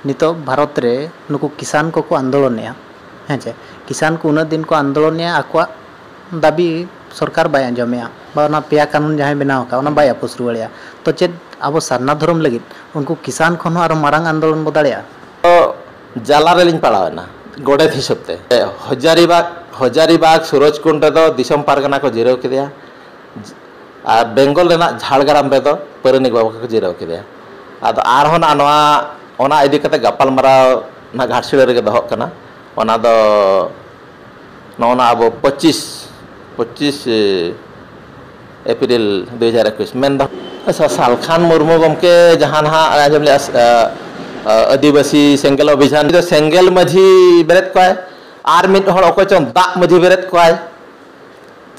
नितो भारत रे नुकु किसान को आंदोलनया हेचे किसान को उन दिन को आंदोलनया आकवा दाबी सरकार बाय आंजमेया बा पेया कानून जहां बनाव का बाय अपोस रुवाड़िया तो चेद अब सारना धर्म लगित उनको किसान खन आरो मारांग आंदोलन बदाड़िया जाला रेलिंग पड़ावना गोडेत हिसाबते हजारीबाग सूरजकुंड रे दिसम पारगना को जिराव किदिया आ बेंगल रेना झाड़ग्राम रे दो परनिक बाबा को जिराव किदिया आदो आरहोन आनवा ओना इदी कते गपाल माराव ना घाटसिड़ा रे दहक कना ओना दो नोना अब 25 अप्रैल 2021 मेन दो सालखान मुर्मू गमके जहां हा आजम ले आदिवासी सेंगेल अभियान तो सेंगेल माझी बेरेत कोय आर मिट हड़ अको चों दा माझी बेरेत कोय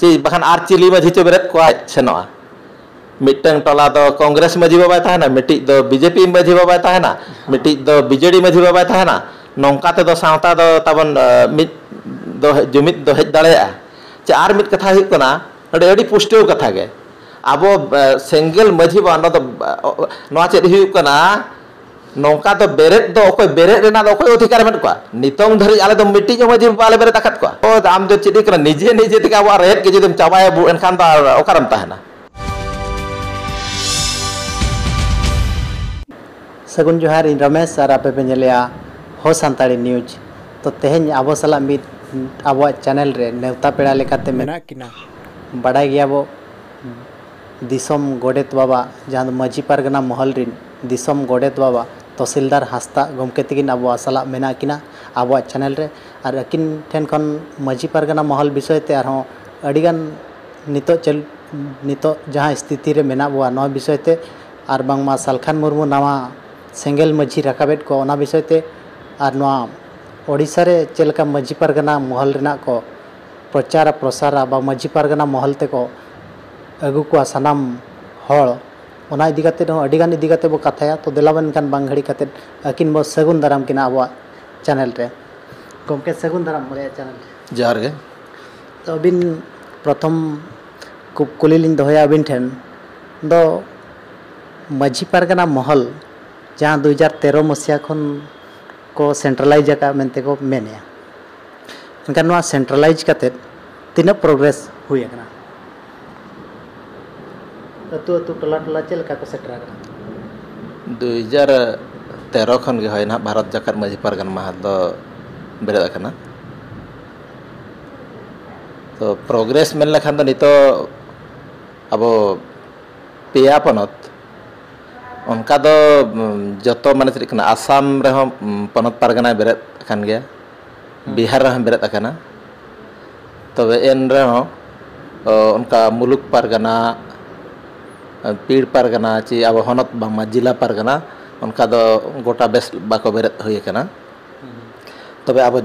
ची बखान आर चिली माझी च बेरेत कोय सेनोआ मिटंग टोला दो कांग्रेस माझी बाबा ताहना मिटी दो बीजेपी माझी बाबा ताहना मिटी दो बीजेडी माझी बाबा ताहना नोंका ते दो सावता दो तबन मिट दो जुमित दो हेज दाड़ेया चे आर मिट कथा हुई कना अडी अडी पुष्टिव कथा गे आबो सेंगेल माझी बाबा दो नोआ चे हुई कना नौका तो बेरेट दो ओको बेरेट रेना दो ओको अधिकार मेन को नितोंग धरी आले दो मिट्टी जो मजी बाले बेरेट आखत को ओ आम जो चिदी करा निजे निजे तिका अब रेट के जदम चाबाया बु एनखान दा ओकारम ताहना सगुन जोहार इन रमेश और आपे पेंजलिया हो सांताड़ी न्यूज तो तेहेन आबो सला मित आबो चैनल रे नेवता पेड़ा लेकाते मेना किना बड़ा गया वो दिसम गोडेत बाबा जहां मजी पारगना महल रिन दिसम गोडेत बाबा तहसीलदार हास्ता गमके तकिन अब सला मेना किना अब चैनल रे और अकिन ठेन खन मजी पारगना महल विषय ते आर अडिगान नितो जहां स्थिति रे मेना बुआ नवा विषय ते और बांगमा सालखान मुर्मू नवा सेंगेल मजी राकाबेट को ओना विषय ते और नवा ओडिशा रे चेलका मजी पारगना महल रेना को प्रचार प्रसार बा मजी पारगना महल ते को अगु को सनाम हड़ ओना इदी काते अडिगान इदी काते बो कथाया तो देलाबन कान बांग घड़ी काते अकिन बो सगुन दाराम किना अब चैनल रे गमके सगुन दाराम मोरे चैनल जहर गे तो अबिन प्रथम कुलिलिन दोहया अबिन ठेन दो मजी पारगना महल जहां 2013 मसिया खन को सेंट्रलाइज का मेनते को मेने एनकान नवा सेंट्रलाइज काते तीना प्रोग्रेस हुई एकना अतु अतु टोला टोला चल का को सेटरा 2013 खन गे होय ना भारत जाकर मजी पारगना महल दो बेरे कना तो प्रोग्रेस मेन लखान दो नितो अब पेया पनत उनका दो जतो माने चलिकना आसाम रे हम पनत पारगना बेरे खान गया बिहार रे हम बेरे कना तबे एन रे उनका मुलुक पारगना पीड़ पारगना ची अब हनत बामा जिला पारगना उनका दो गोटा बेस बाको बेरेत हुई कना तबे अब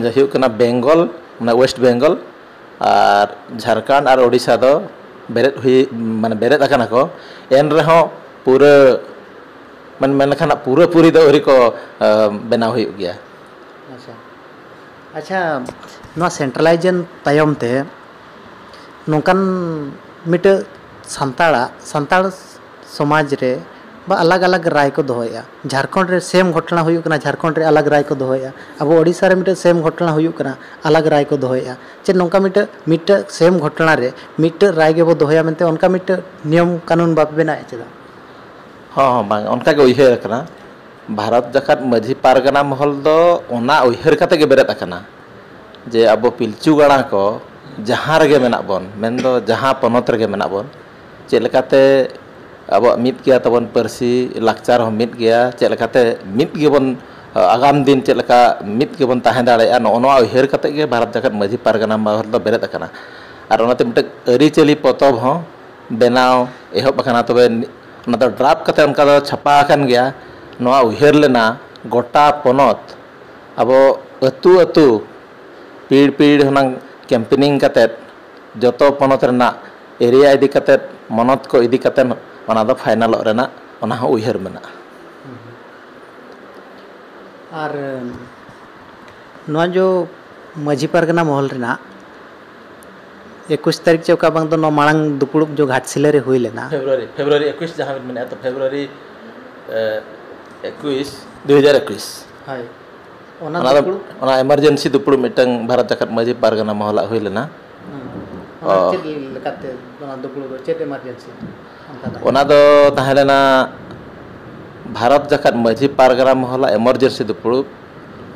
जो कना बेंगल माने वेस्ट बेंगल और झारखंड और ओडिशा दो बेरेत हुई माने बेरेत कना को एन रे हो पूरा मन मन खाना पूरा पूरी दो हरी को बनाव हुई गया अच्छा नो सेंट्रलाइजन तायम ते नोकान मिट संताड़ समाज रे बा अलग अलग राय को दोहया झारखंड रे सेम घटना हुई कना झारखंड रे अलग राय को दोहया अब ओडिशा रे मिट सेम घटना हुई कना अलग राय को दोहया चे नोका मिट सेम घटना रे मिट राय के बो दोहया मेनते उनका मिट नियम कानून बाप बनाए चेदा हाँ बांग उनका के उयहर कना भारत जकात मजी पारगना महल दो ओना उयहर कते के बेरेत कना जे अब पिलचू गाड़ा को जहां रे मेना बन मेन दो जहां पनत रे मेना बन चेलकाते अब मित गया तबन परसी लाकचार हम मित गया चेलकाते मित गेबन आगाम दिन चेलका मित गेबन ताहे दाड़े नोआ उयहर कते के भारत जकात मजी पारगना महल दो बेरेत कना और ओनाते मिट अरी चली पतब हो बनाव एहब कना तबे ना तो ड्राफ्ट कते उनका दो छपा आकन गया नोआ उयहर लेना गोटा पनत अब अतु अतु पीड़ पीड़ हना कैंपेनिंग कते जतो पनत रेना एरिया इदी कते मनत को इदी कते ओना दो फाइनल रेना ओना हो उयहर मेना और नोआ जो मजी पारगना महल रेना 21 तारीख चौका बांग तो मांग दुपुड़ जो घाटशिला हुई लेना फेब्रुआरी 21 जहाँ मैंने तो February 21 2021 hai ona emergency dupur mitang Bharat Jakat Maji Pargana Mohla hui lena chet lekate ona dupur do chet emergency ona do tahelena Bharat Jakat Maji Pargana Mohla emergency dupur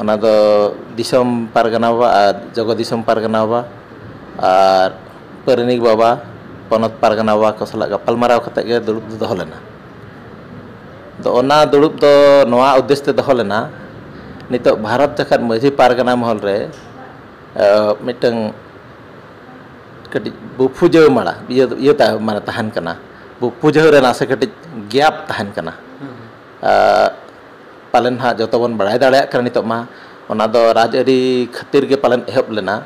ona do disom pargana ba ar jogo disom pargana ba ar Peranik Baba Ponot Pargana ba ko sala gapal marau kate ge durup do holena do ona durup do noa uddesh te doho lena nitok Bharat Jakat Maji Pargana Mohol re mitang kati bu puja mara iya ta mana tahan kana bu puja re nase kati gap tahan kana palen ha joto bon badai dareyak kana nitok ma ona do rajari khatir ge palen ehop lena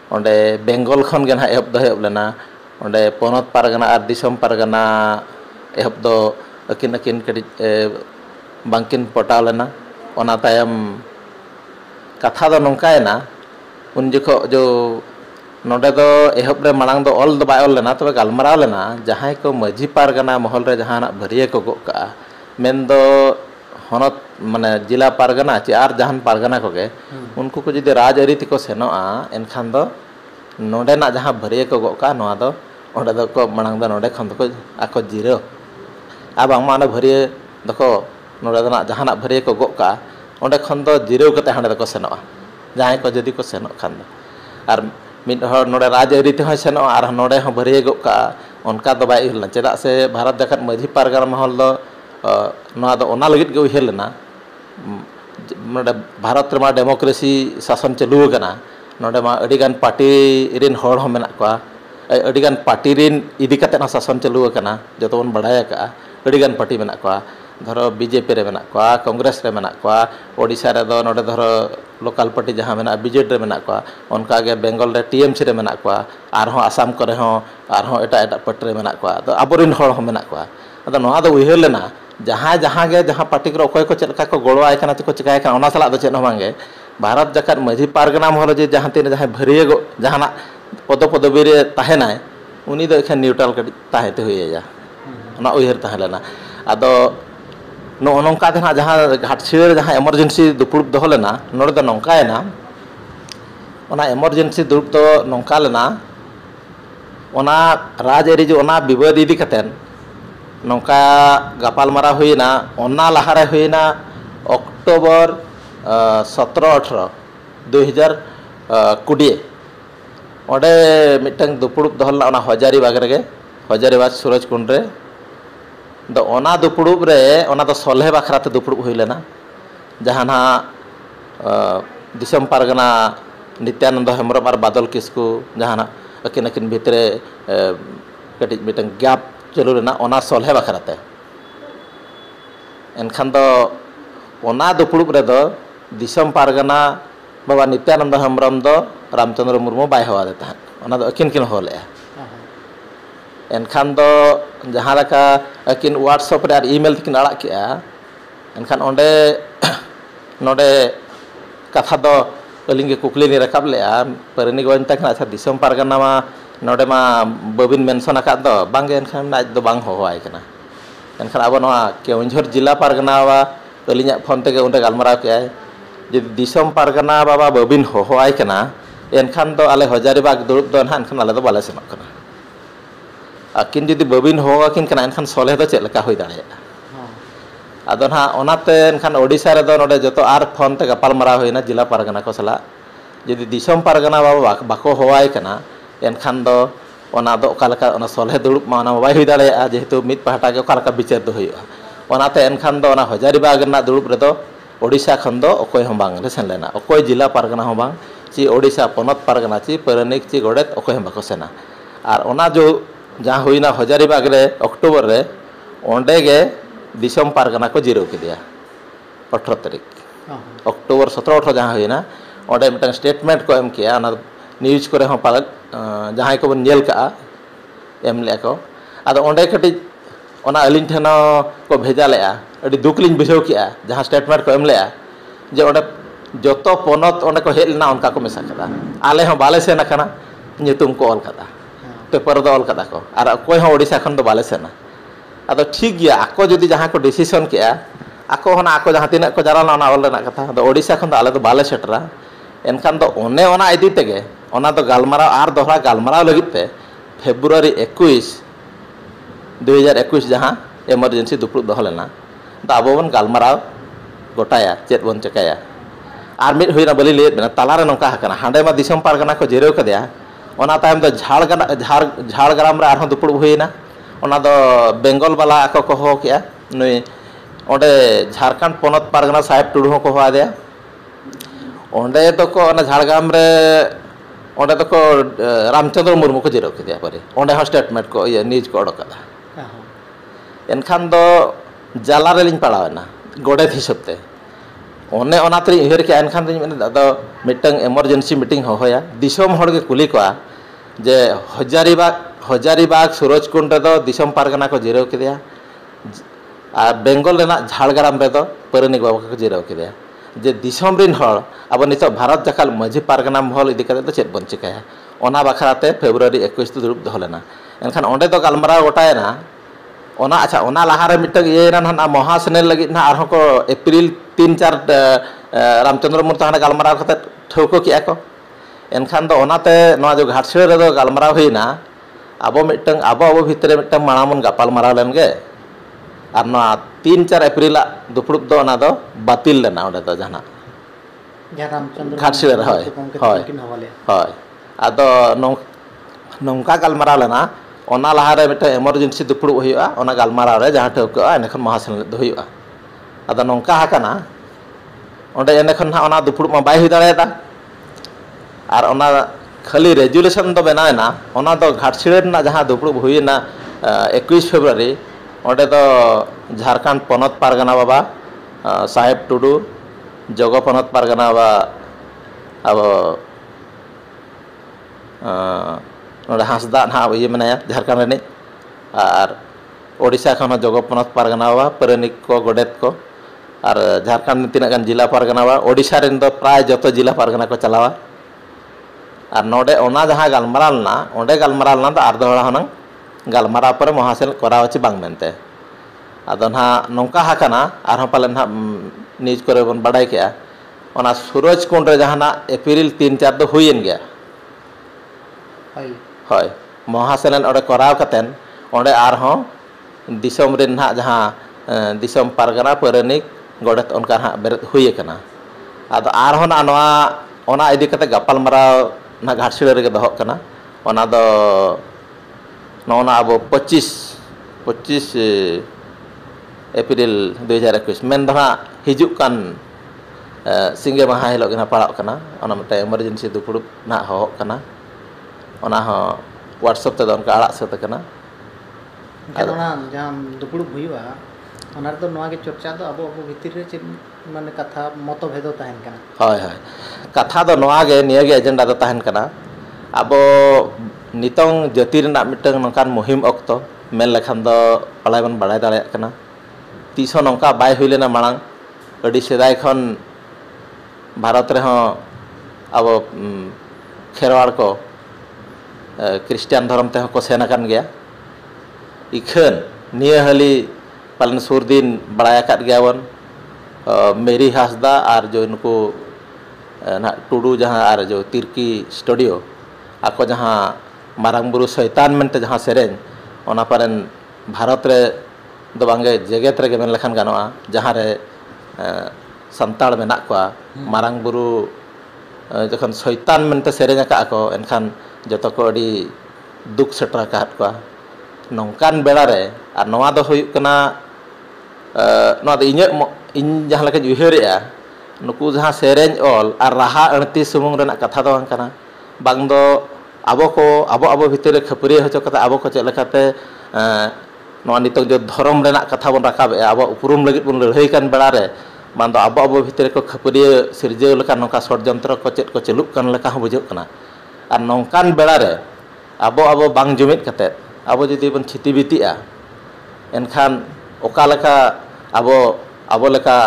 onde Bengal khon gen ha ehop do ehop lena onde Ponot Pargana ar disom Pargana ehop do akin kati bangkin potaw lena ona tayam katha do nongkaena un joko jo node do ehop re manang do ol do bai ol lena tobe galmaraw lena jahai ko Maji Pargana Mohol re jahana bhariye ko go ka men do honot mane jila Pargana ci ar jahan Pargana ko ge unku ko jodi raj ari tiko senoa enkhan do node na jaha bhariye ko go ka noa do onde do ko manang do node khon do ko ako jiro abang mana bhariye doko node do na jahana bhariye ko go ka onde khon do jiro kate hande do ko senoa jahai ko jodi ko senok khan do ar mid hor node raj ari te hoy senoa ar node ho bhariye go ka onka do bai hilna cheda se Bharat Jakat Maji Pargana Mohol do noa do ona lagit ge uhel na node Bharat re ma democracy शासन चालू kana node ma adigan party rin hor ho menak kwa adigan party rin idi kate na शासन चालू kana joto bon badaya ka adigan party menak kwa धरो BJP रे मेना kwa Congress रे मेना kwa Odisha रे दो नोडे धरो लोकल पार्टी जहां मेना बीजेडी रे मेना kwa उनका गे बेंगल रे टीएमसी रे मेना kwa आर हो आसाम करे हो आर हो एटा पार्टी रे मेना kwa तो आबोरिन हर हो मेना kwa अदा नोआ दो उहर लेना जहां गे जहां पार्टी को कोय को चलका को गोळवाय kana को चिकाय kana ओना सला दो चेन हो मांगे भारत जाकात माझी पारगना महल जे जहां तीन जहां भरिये गो जहाना पदवी रे ताहेनाय उनी दो एखन न्यूट्रल कटी ताहेते होइया ओना उहर ताहेलेना अदो नो नोंका देना जहां घाटसिर जहां इमरजेंसी दुपुरुब दो लेना नोडे दो नोंकायना ओना इमरजेंसी दुपुरुब दो नोंका लेना ओना राजआरी जो ओना विवाद इदी कतेन नोंका गापाल मारा हुईना ओना लहारे हुईना अक्टोबर 17-18 2020 ओडे मिटंग दुपुरुब दो लेना ओना हजारीबाग रे हजारीबाग सूरजकुंड रे दो ओना दुपुरुब रे ओना दो सोलहे बाखराते दुपुरुब हुई लेना जहाना दिसम पारगना नित्यानंद हेम्ब्रम और बादल किस्कू जहाना अकिन भितरे कटी मिटंग गैप चलू लेना ओना सोलहे बाखराते एनखान दो ओना दुपुरुब रे दो दिसम पारगना बाबा नित्यानंद हेम्ब्रम दो रामचंद्र मुर्मू बाय हवा देता ओना दो अकिन होले एनखान दो जहां लका अकिन व्हाट्सएप रे ईमेल तकिन आड़ा के एनखान ओंडे नोडे कथा दो अलिंगे कुकली नि रकाब ले परनी गोन तक अच्छा दिसम पारगना मा नोडे मा बबिन मेंशन आका दो बांगे एनखान आज दो बांग होवाय कना एनखान अब नवा केउंझर जिला पारगना वा अलिंगा फोन ते ओंडे गालमराव के जे दिसम पारगना बाबा बबिन होवाय कना एनखान दो आले हजारीबाग दुरुब दो एनखान आले दो बाले सेनक कना आकिन जुदी बबिन होवाकिन कना एनखान सोले दो चेक लका होई दाड़े आदो ना ओनाते एनखान ओडिशा रे दो नोडे जतो आर फोन ते गपाल मारा होइना जिला पारगना को सला जुदी दिसम पारगना बाबा बाको होवाय कना एनखान दो ओना दो ओकालका ओना सोले दुरुब मा ओना बाय होई दाड़े जेहेतु मित पहाटा के ओकालका विचार दो होइया ओनाते एनखान दो ओना हजारीबाग ना दुरुब रे दो ओडिशा खन दो ओकोय हम बांग रे सेन लेना ओकोय जिला पारगना हम बांग ची ओडिशा पोनत पारगना ची परनिक ची गोडेत ओकोय हम बाको सेना आर ओना जो जहाँ हुईना हजारीबाग रे अक्टोबर रे ओंडे गे दिसम पारगना को जीरो के दिया 18 तारीख अक्टोबर 17-18 जहाँ हुईना ओंडे मिटन स्टेटमेंट को एम किया ना न्यूज करे हम पाल जहाँ को बन नेल का एम ले को आदो ओंडे कटी ओना अलिन ठेनो को भेजा ले अडी दुखलिन बुझाव किया जहाँ स्टेटमेंट को एम ले जे ओंडे जतो पोनत ओंडे को हेल ना उनका को मेसा कदा आले हम बाले से ना खाना nyutum ko ol kata paper दो ol kata ko ar koy ho Odisha खन दो बाले सेना आदो ठीक गया आको जदि जहां को डिसीजन किया ako hona ako jahan tinak ko jarana ona ol rena katha ado Odisha khon do ale do bale setera enkan do one ona idi tege ona do galmara ar dohra galmara lagit te February 21 2021 jahan emergency dupur doho lena da abo bon galmara gotaya chet bon cekaya ar mit huina bali le bena talare nongka hakana hande ma disam pargana ko jereu kadya ona time do Jhargram re arhon dupur huina ona do Bengal bala ako ko ho kya nui onde Jharkhand ponot pargana sahib tudu ko ho adya onde to ko ona Jhargram re onde to ko Ramchandra Murmu ko jereu kadya pare onde ha statement ko ye news ko odokada enkhan do jala re lin padawena godet hisabte one ona tri her ke enkhan do ado mitang emergency meeting hoya disom hor ge kuli ko je Hojaribaग Surojkund re do disom pargana ko jereu kedya আর বেঙ্গল রেনা ঝাড়গ্রাম রে দো পরিণিক বাবু को जिराव केदया जे दिसम रिन हर अब नित भारत जखाल माझी पारगना महल इदी कते चेत बन चिकाया ओना बाखराते फेब्रुआरी 21 तो दुरुब दहलेना एनखान ओंडे दो गालमारा गोटायना ओना अच्छा ओना लाहारे मिटक येना ना महासेनेल लगी ना आरहो को एप्रिल 3-4 रामचंद्र मुर्ता हाना गालमारा कते ठौको किया को एनखान दो ओनाते नवा जो घाटसेड़ रे दो गालमारा होइना आबो मिटंग आबो भितरे मिटंग माणामुन गापाल माराव लेनगे আর না 3-4 এপ্রিল দুপুর দো না দো বাতিল লেনা ওটা তো জানা ঘাটশিলের হয় হয় হয় আদো নংকা গালমারা লেনা ওনা লাহারে মিটা এমার্জেন্সি দুপুর হইয়া ওনা গালমারা রে যাহা ঠেউকা এনেখন মহাসেন দো হইয়া আদো নংকা হাকানা ওটা এনেখন না ওনা দুপুর মা বাই হই দাঁড়ায়দা আর ওনা খালি রেজুলেশন দো বেনায়না ওনা দো ঘাটশিলের না যাহা দুপুর হইনা 21 ফেব্রুয়ারি ओंडे तो झारखंड पनत पारगना बाबा साहेब टुडू जगो पनत पारगना बाबा अब हांसदा ना ये मनाया झारखंड रे और ओडिशा खन जगो पनत पारगना बाबा परनिक को गोडेत को और झारखंड तीना गान जिला पारगना बाबा ओडिशा रेन दो प्राय जतो जिला पारगना को चलावा और नोडे ओना जहां गालमारालना ओंडे गालमारालना तो आर दोहरा हनंग गालमारा पर महासेन करावची बांग मेनते आदो ना नौका हाकाना आरहं पाले ना न्यूज करे बन बड़ाई किया ओना सूरजकुंड रे जहाना एप्रिल 3-4 दो हुईन गया হয় महासेन ओडे कराव कतेन ओडे आरहं दिसम रे ना जहां दिसम पारगना परनिक गोडेत उनका हा बेरत हुई कना आदो आरहं ना नवा ओना इदी कते गापाल माराव ना घाटसिड़ रे दहक कना ओना दो नौना अब 25 एप्रिल 2021 मेन दहा हिजुक कान सिंगे माहा हिलोग ना पड़ाव कना ओना मते इमरजेंसी दुपुड़ ना हो कना ओना हो व्हाट्सएप ते उनका आड़ा सत कना ओना जाम दुपुड़ हुईवा ओना रे तो नवा के चर्चा दो अब भीतर रे चे माने कथा मतभेद ताहेन कना হয় হয় कथा दो नवा गे निया गे एजेंडा दो ताहेन कना अब नितों जाति रना मिटंग नोकान मुहिम अक्तो मेन लेखान दो पलाय बन बड़ाय दाड़े कना तीसो नोका बाय हुई लेना मांग अडी सेदाय खन भारत रे हों अब खेरवाड़ को क्रिश्चियन धर्म ते को सेना कान गया इखन निया हली पालन सुर दिन बड़ाय काट गया वन मेरी हासदा और जो इनको ना टुडू जहाँ और जो तिरकी स्टूडियो आको जहाँ मारांग बुरु शैतान मेंते जहाँ सेरेन ओना पारेन भारत रे दो बांगे जगत रे मेन लेखान गानोआ जहाँ रे संताड़ मेना को मारांग बुरु जखन शैतान मेंते सेरेन का को एनखान जतो को अडी दुख सेटर का को नौकान बेड़ा रे और नवा दो हुई कना नवा दो इन जहाँ लेके उहरेया नुकु जहाँ सेरेन ऑल और राहा अणती सुमुंग रेना कथा दो कना बांग दो अब भितर खपरी हचो कता अब को चलते नित जो धर्म रेना कथा बन रखा अब उपरूम लगे बन लड़ाई कान बेड़ा रे मान दो अब भितर को खपरी सिरजेव लेका नौका षड्यंत्र को चेत को चलुक कान लेका हो बुझुग कना और नौकान बेड़ा रे अब बांग जुमिद कते अब जुदी बन छिति बितिआ एनखान ओका लेका अब लेका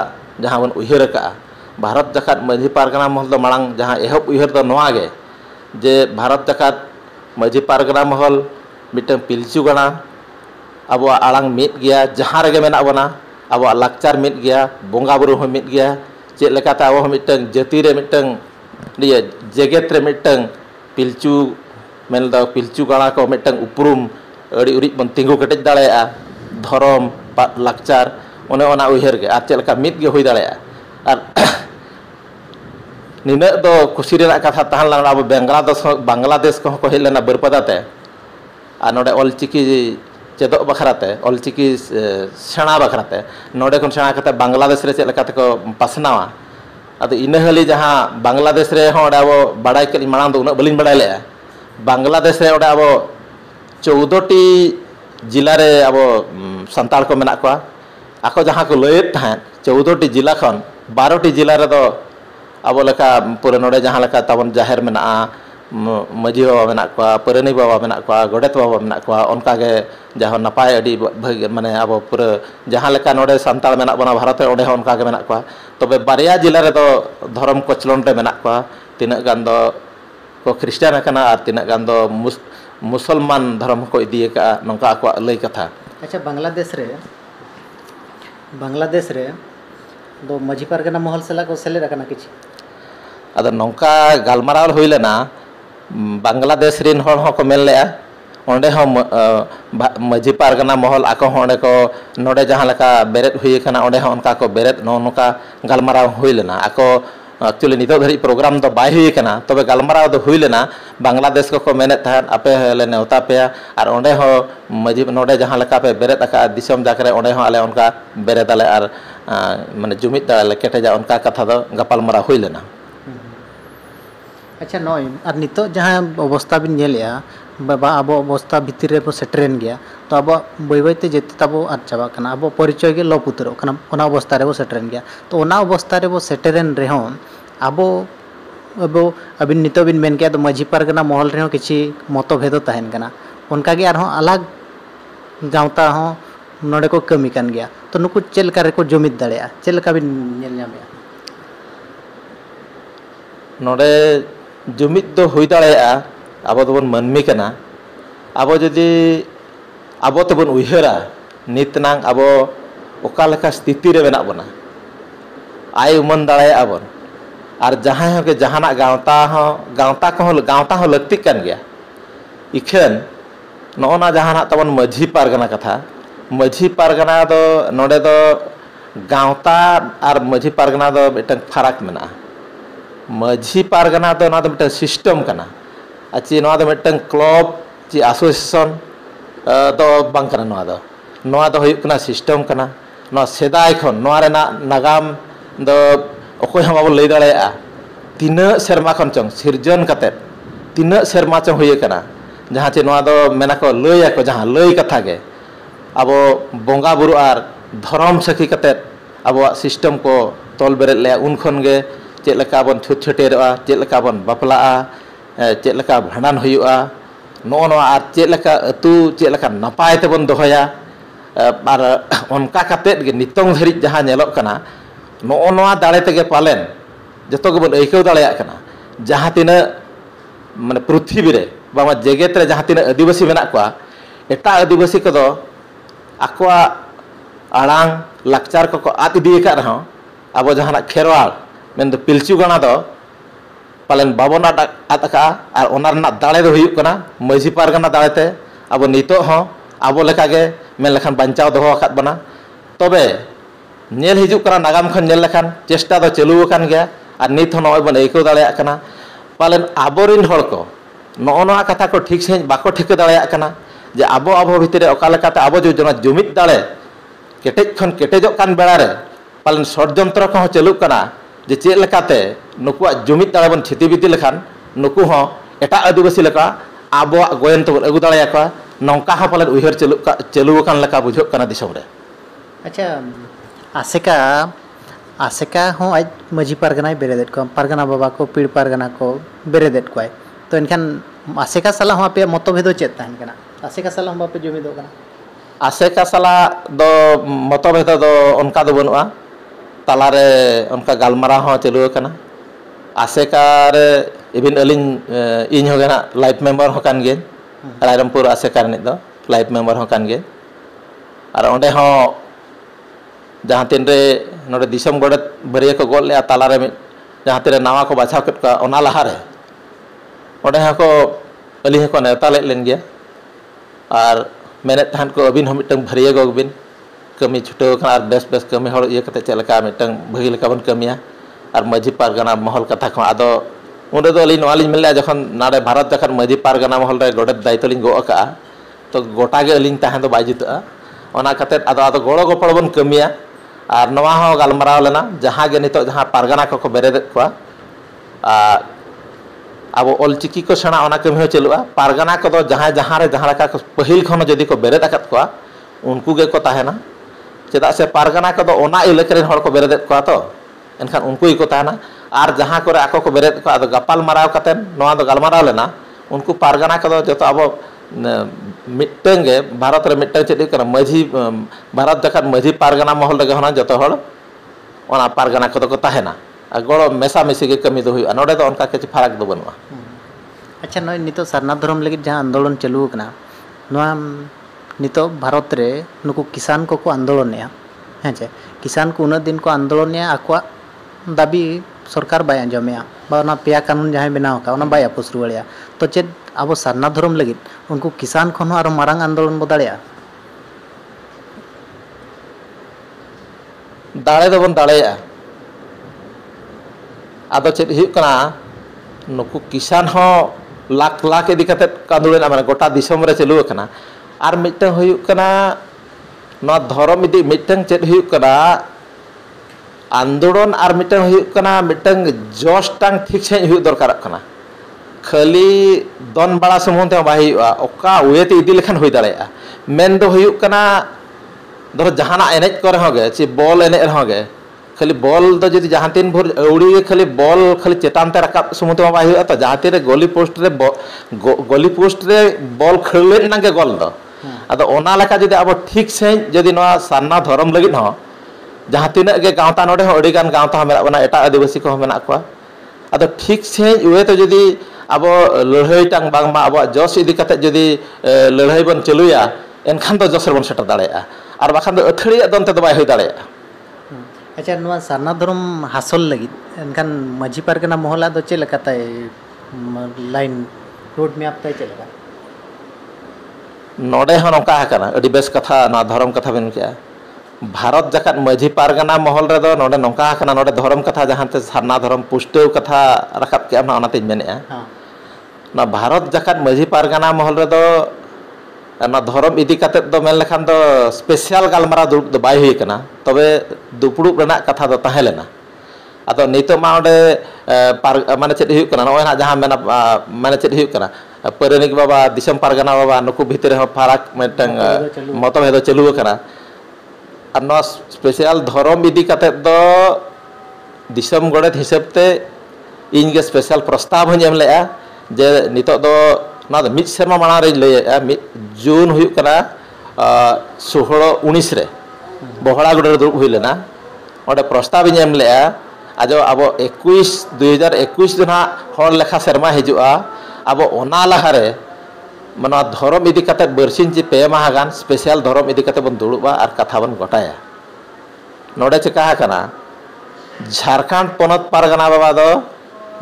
जहाँ बन उहर का भारत जखात माझी पारगना महल दो मांग जहाँ एहब उहर दो नवा गे जे भारत जकात माझी पारगना महल मिटन पिलचू गणा अब आड़ांग मिट गया जहाँ रे मेना बना ᱟᱵᱚᱣᱟᱜ ᱞᱟᱠᱪᱟᱨ ᱢᱤᱫ ᱜᱮᱭᱟ, ᱵᱚᱸᱜᱟ ᱵᱩᱨᱩ ᱦᱚᱸ ᱢᱤᱫ ᱜᱮᱭᱟ, ᱪᱮᱫ ᱞᱮᱠᱟᱛᱮ ᱟᱵᱚ ᱦᱚᱸ ᱢᱤᱫᱴᱟᱝ ᱡᱟᱹᱛᱤ ᱨᱮ ᱢᱤᱫᱴᱟᱝ ᱡᱮᱜᱮᱛ ᱨᱮ ᱢᱤᱫᱴᱟᱝ ᱯᱤᱞᱪᱩ ᱢᱮᱱᱫᱚ ᱯᱤᱞᱪᱩ ᱜᱟᱲᱟ ᱠᱚ ᱢᱤᱫᱴᱟᱝ ᱩᱯᱨᱩᱢ ᱟᱹᱰᱤ ᱩᱨᱤᱡ ᱵᱚᱱ ᱛᱤᱸᱜᱩ ᱠᱮᱴᱮᱡ ᱫᱟᱲᱮᱭᱟᱜᱼᱟ, ᱫᱷᱚᱨᱚᱢ ᱞᱟᱠᱪᱟर ᱚᱱᱮ ᱚᱱᱟ ᱩᱭᱦᱟᱹᱨ ᱜᱮ ᱟᱨ ᱪᱮᱫ ᱞᱮᱠᱟ ᱢᱤᱫ ᱜᱮ ᱦᱩᱭ ᱫᱟᱲᱮᱭᱟᱜᱼᱟ᱾ ᱟᱨ ᱱᱤᱱᱟᱹᱜ ᱫᱚ ᱠᱩᱥᱤ ᱨᱮᱱᱟᱜ ᱠᱟᱛᱷᱟ ᱛᱟᱦᱮᱸ ᱞᱮᱱᱟ ᱟᱵᱚ ᱵᱟᱝᱞᱟᱫᱮশ ᱠᱚᱦᱚᱸ ᱠᱚ ᱦᱮᱡ ᱞᱮᱱᱟ ᱵᱟᱹᱨᱯᱟᱫᱟ ᱛᱮ ᱟᱨ ᱱᱚᱰᱮ ᱚᱞᱪᱤᱠᱤ ᱪᱮᱫᱚᱜ ᱵᱟᱠᱷᱨᱟᱛᱮ, ᱚᱞᱪᱤᱠᱤ ᱥᱮᱬᱟ ᱵᱟᱠᱷᱨᱟᱛᱮ ᱱᱚᱰᱮ ᱠᱷᱚᱱ ᱥᱮᱬᱟ ᱠᱟᱛᱮ ᱵᱟᱝᱞᱟᱫᱮশ ᱨᱮ ᱪᱮᱫ ᱞᱮᱠᱟ ᱛᱮᱠᱚ ᱯᱟᱥᱱᱟᱣᱟ᱾ ᱟᱫᱚ ᱤᱱᱟᱹ ᱦᱟᱹᱞᱤ ᱡᱟᱦᱟᱸ ᱵᱟᱝᱞᱟᱫᱮশ ᱨᱮ ᱦᱚᱸ ᱚᱸᱰᱮ ᱟᱵᱚ ᱵᱟᱲᱟᱭ ᱠᱮᱫ ᱢᱟᱲᱟᱝ ᱫᱚ ᱩᱱᱟᱹᱜ ᱵᱟᱹᱞᱤᱧ ᱵᱟᱲᱟᱭ ᱞᱮᱜᱼᱟ, ᱵᱟᱝᱞᱟᱫᱮশ ᱨᱮ ᱚᱸᱰᱮ ᱟᱵᱚ 14ᱴᱤ ᱡᱮᱞᱟ ᱨᱮ ᱟᱵᱚ ᱥᱟᱱᱛᱟᱲ ᱠᱚ ᱢᱮᱱᱟᱜ ᱠᱚᱣᱟ᱾ ᱟᱠᱚ ᱡᱟᱦᱟᱸ ᱠᱚ ᱞᱟᱹᱭᱮᱫ ᱛᱟᱦᱮᱸᱫ 14ᱴᱤ ᱡᱮᱞᱟ ᱠᱷᱚᱱ 12ᱴᱤ ᱡᱮᱞᱟ ᱨᱮᱫᱚ ᱟᱵᱚ ᱞᱮᱠᱟ ᱯᱩᱨᱟᱹ ᱱᱚᱰᱮ ᱡᱟᱦᱟᱸ ᱞᱮᱠᱟ ᱛᱟᱵᱚᱱ ᱡᱟᱦᱮᱨ ᱢᱮᱱᱟᱜᱼᱟ, ᱢᱟᱺᱡᱷᱤ ᱵᱟᱵᱟ ᱢᱮᱱᱟᱜ ᱠᱚᱣᱟ, ᱯᱟᱨᱟᱱᱤᱠ ᱵᱟᱵᱟ ᱢᱮᱱᱟᱜ ᱠᱚᱣᱟ, ᱜᱚᱰᱮᱛ ᱵᱟᱵᱟ ᱢᱮᱱᱟᱜ ᱠᱚᱣᱟ, ᱚᱱᱠᱟᱜᱮ ᱡᱟᱦᱟᱸ ᱱᱟᱯᱟᱭ ᱟᱹᱰᱤ ᱵᱷᱟᱹᱜᱤ ᱢᱟᱱᱮ ᱟᱵᱚ ᱯᱩᱨᱟᱹ ᱡᱟᱦᱟᱸ ᱞᱮᱠᱟ ᱱᱚᱰᱮ ᱥᱟᱱᱛᱟᱲ ᱢᱮᱱᱟᱜ ᱵᱚᱱᱟ ᱵᱷᱟᱨᱚᱛ ᱨᱮ ᱚᱸᱰᱮ ᱦᱚᱸ ᱚᱱᱠᱟᱜᱮ ᱢᱮᱱᱟᱜ ᱠᱚᱣᱟ᱾ ᱛᱚᱵᱮ ᱵᱟᱨᱭᱟ ᱡᱮᱞᱟ ᱨᱮᱫᱚ ᱫᱷᱚᱨᱚᱢ ᱠᱚᱪᱞᱚᱱ ᱨᱮ ᱢᱮᱱᱟᱜ ᱠᱚᱣᱟ, ᱛᱤᱱᱟᱹᱜ ᱜᱟᱱ ᱫᱚ ᱠᱚ ᱠᱷᱨᱤᱥᱴᱟᱱ ᱟᱠᱟᱱᱟ ᱟᱨ ᱛᱤᱱᱟᱹᱜ ᱜᱟᱱ ᱫᱚ मुसलमान धर्म को इदी का नौका आको लय कथा। अच्छा बांग्लादेश रे दो मजी पारगना महल सला को सेले रखना किछि अद नौका गालमाराव हुई लेना बांग्लादेश रिन हर हो को मेल लेया ओंडे हो मजी पारगना महल आको ओंडे को नोडे जहां लका बेरेट हुई कना ओंडे हो उनका को बेरेट नौका गालमाराव हुई लेना आको एक्चुअली नितो धरी प्रोग्राम दो बाय हुई कना तबे गालमाराव दो हुई लेना बांग्लादेश को मेने तहन आपे ले नेवता पे और ओंडे हो मजी नोडे जहां लका पे बेरेट आका दिसम जाकरे ओंडे हो आले उनका बेरेदाले और माने जुमित दाले केटेजा उनका कथा दो गापालमाराव हुई लेना। अच्छा नॉय और नितो जहां अवस्था बिन नेलेया बाबा अब अवस्था भितर रे सेटरेन गया तो अब बय बयते जेते तबो आर चाबा कना अब परिचय के लोप उतरो कना ओना अवस्था रे सेटरेन गया तो ओना अवस्था रे सेटरेन रे हो अब अबिन नितो बिन मेन गया तो मजी पारगना महल रे किछि मतभेद तहन कना उनका गे आरो अलग गावता हो नोडे को कमी कान गया तो नुकु चेलका रे को जुमित दाड़ेया चेलका बिन नेल ᱧᱟᱢᱮᱟ नोडे जुमित दो हुई दाड़ेया अब तो मनमी कना अब जदि अब तबन उयहरा नितनां अब ओका लेका स्थिति रे मेना बना आय उमन दाड़ेया बन और जहां हो के जहाना गावता हो लगती कान गया इखन नोना जहाना तबन मझी पारगना कथा मझी पारगना दो नोडे दो गावता और मझी पारगना दो मिटन फरक मेना मझी पारगना दो ना दो मिटन सिस्टम कना अच्छी नोआ दो मिटन क्लब ची एसोसिएशन दो बांग कना नोआ दो हुयुग कना सिस्टम कना नोआ सेदाय खन नोआ रेना नागाम दो अखोय हम बाबो लई दाड़ेया तीना सेरमा खन चंग सिरजन कते तीना सेरमा चंग हुय कना जहां चे नोआ दो मेना को लय को जहां लय कथा गे अब बोंगा बुरु आर धर्म सखी कते अब सिस्टम को तोल बेरेट ले उन खन गे चेक लेका बन छुट छुटेरआ चेक लेका बन बापलाआ चेक लेका भांडन हुयुआ नो नो आर चेक लेका अतु चेक लेका नपाय तेबन दोहया आर उनका कते गे नितोंग धरि जहां नेलोक कना नो नोआ दाड़े तेगे पालेन जतो गेबन ऐकौ दाड़ेया कना जहां तिना माने पृथ्वी रे बामा जेगेत रे जहां तिना आदिवासी मेना कोआ एटा आदिवासी कदो आकोआ आड़ांग लाकचार को आद इदी का रहो अब जहां खेरवाल मेन पिलचू गाना दो पालन बाबन आदका और ओना दाड़े दो हुयुग कना मझी पारगना दाड़ेते अब नितो हो अब लेकागे मेन लेखान बांचाव दोहो आकाद बना तबे नेल हिजुग कना नागाम खन नेल लेखान चेष्टा दो चालू अकान गया और नित हो नय बन ऐकौ दाड़ेया कना पालन आबोरिन हड़ को नोआ कथा को ठीक से बाको ठिक दाड़ेया कना जे अब भितर ओका लेकाते अब जो जना जुमित दाड़े केटेज खन केटेजोग कान बेड़ा रे पालन षड्यंत्र को चालू कना जे चेक लेकाते नुकुआ जुमित दाड़े बन छिति बिति लेखान नुकु हो एटा आदिवासी लेका अब गोयन तबन अगु दाड़ेया का नौका हो पालन उयहर चालू कान लेका बुझोग कना दिसम रे। अच्छा आसेका हो आज मजी पारगना बेरेदेट को पारगना बाबा को पीड़ पारगना को बेरेदेट को तो इनखान आसेका साला हो पे मतभेद चेत तहन कना आसेका साला हम पे जुमिदो कना आसेका साला दो मतभेद दो उनका दो बनुआ तालारे उनका गालमारा हो चालू कना आसेका रे इबिन अलिन इन हो गना लाइफ मेंबर हो कान गे रायरमपुर आसेका रे दो लाइफ मेंबर हो कान गे और ओंडे हो जहाँ तीन रे नोडे दिसम गोड़े बरिया को गोल ले ताला रे जहाँ तीन नवा को बाछाव केट का ओना लहा रे ओडे हको अली हको नेता ले लेन गया और मेने तहन को अबिन हम मिटंग भरिया गो अबिन कमी छुटो खा और बेस बेस कमी हर ये कते चलका मिटंग भगी लेका बन कमिया और मजी पारगाना महल कथा को आदो उन्हें तो अली नवाली मिले जखन नारे भारत जखन मजी पारगाना महल रे गोडे दायित्व लिंग गो अका तो गोटा गे अलिंग तहन तो बाजिता ओना कते आदो आदो गोड़ो गोपड़ बन कमिया और नवा हो गालमाराव लेना जहाँ गे नितो जहाँ पारगाना को बेरेद को अब ऑलचिकी को सेना ओना कमी हो चलुआ पारगाना को दो जहाँ जहाँ रे जहाँ लका पहिल खन जदि को बेरेद अकत को उनको गे को ताहेना चेदा से पारगाना को दो ओना इलाके रेन हड़ को बेरेद को तो एनखान उनको ही को ताहेना और जहाँ को आको को बेरेद को आदो गपाल माराव कते नवा दो गालमाराव लेना उनको पारगाना को दो जतो अब मिटंग भारत रे मिटंग चेद कर मझी भारत जखन मझी पारगाना महल रे होना जतो हड़ ओना पारगाना को दो को ताहेना गड़ो मेसा मेसी के कमी दो हुआ नोडे दो उनका किसी फरक दो बनवा। अच्छा नय नितो सरना धर्म लगी जहाँ आंदोलन चलू कना नवा नितो भारत रे नुकु किसान को आंदोलन हैं चे किसान को उन दिन को आंदोलन आकवा दाबी सरकार बाय आंजमेया बा पेया कानून जहाँ बनाव का बाय आपुस रुआड़िया तो चेद अब सरना धर्म लगी उनको किसान खन और मारंग आंदोलन बो दाड़िया दाड़े दो बन दाड़ेया आदो चेद हुई कना नुकु किसान हो लाख लाख इदी कते आंदोलन माने गोटा दिसम रे चलू कना और मिटंग हुई कना ना धर्म इदी मिटंग चेद हुई कना आंदोलन और मिटंग हुई कना मिटंग जोश टांग ठीक से हुई दरकार कना खाली दन बड़ा समूह ते बाई ओका उयते इदी लेखन हुई दाड़ेया मेन दो हुई कना धरो जहाना एनेज करे होगे चे बॉल एने होगे खाली बॉल दो जदि जहाँ तीन भोर उड़ी खाली बॉल खाली चेतान ते रकाब समुद्र में बाई तो जहाँ तीन गोली पोस्ट रे बॉल खेले नागे गोल दो अदो ओना लेका जदि अब ठीक से जदि नवा सान्ना धर्म लगित हो जहाँ तीन गे गावता नोडे हो अड़ी गान गावता मेना बना एटा आदिवासी को मेना को अदो ठीक से उए तो जदि अब लड़ाई टांग बांगमा अब जोश इदी कते जदि लड़ाई बन चलुया एनखान तो जोश बन सेटर दाड़ेया और बाखान दो अथड़िया दन ते दो बाय होई दाड़ेया। अच्छा नुआ सरना धर्म हासिल लगी एनखान मझी पारगाना महला दो चे लकाता लाइन रोड मैप ताई चे लका नोडे हो नोका हकना अडी बेस कथा ना धर्म कथा बेन किया भारत जकात मझी पारगाना महल रे दो नोडे नोका हकना नोडे धर्म कथा जहां ते सरना धर्म पुष्टव कथा रकाब के ना ओनाते मेनेआ ना भारत जकात मझी पारगाना महल रे दो ना धर्म इदी कते दो मेन लेखान दो स्पेशल गालमारा दुप दो बाय हुई कना तबे दुपुड़ुब रेना कथा दो ताहे लेना अदो नितो मा ओडे माने चेद हुई कना नोय ना जहां मेना माने चेद हुई कना परनिक बाबा दिसम पारगाना बाबा नुकु भितरे हो फरक मेटंग मतम हेदो चलु कना और नो स्पेशल धर्म इदी कते दो दिसम गोड़े हिसाब ते इन गे स्पेशल प्रस्ताव हन एम लेआ जे नितो दो ना मिड शर्मा माना रे लैया मिड जून हुई कना 16-19 रे बहड़ा गुडे दुब हुई लेना ओडे प्रस्ताव इन एम लेआ आज अब 2021 दिन हर लेखा शर्मा हिजुआ अब ओना लहा रे माना धर्म इदी कते बरसिन चे पे माह गान स्पेशल धर्म इदी कते बन दुड़ुबा और कथा बन गोटाया नोडे चेका कना झारखंड पनत पारगाना बाबा दो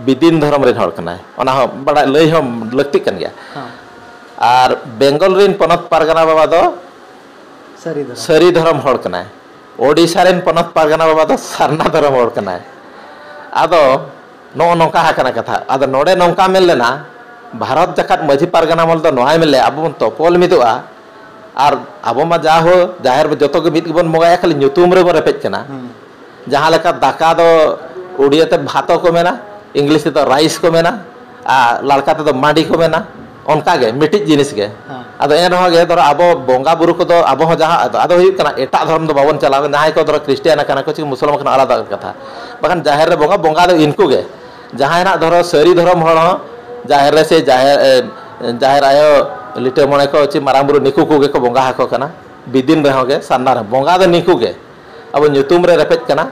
विदिन धर्म रे हड़ कना ओना हो बड़ा लई हम लगती कन गया और बेंगल रेन पनत पारगाना बाबा दो सरी धर्म हड़ कना ओडिशा रेन पनत पारगाना बाबा दो सरना धर्म हड़ कना आदो नो नोका हकना कथा आदो नोडे नोका मेल लेना भारत जकात मझी पारगाना मल दो नोहाय मिले अब बन तोपल मिदुआ और अब मा जा हो जाहिर जतो के मिद बन मोगाया खाली ᱧᱩᱛᱩᱢ रे बन पेच कना जहां लेका दाका दो उड़िया ते भातो को मेना इंग्लिश ते राइस को मेना लड़का ते मांडी को मेना उनका गे मिटिज जिनिस गे अदो एन रहो गे दर अब बोंगा बुरु को दो अब हो जहां अदो हुई कना एटा धर्म दो बावन चला जहां को दर क्रिश्चियन कना को मुसलमान कना आलादा कथा बखान जाहिर रे बोंगा दो इनको गे जहां ना धरो सरी धर्म हड़ जाहिर रे से जाहिर आयो लिटे मणे को ची माराम बुरु निकु को गे को बोंगा हको कना बिदिन रहो गे सान्ना रे बोंगा दो निकु गे अब ᱧᱩᱛᱩᱢ रे रेपेज कना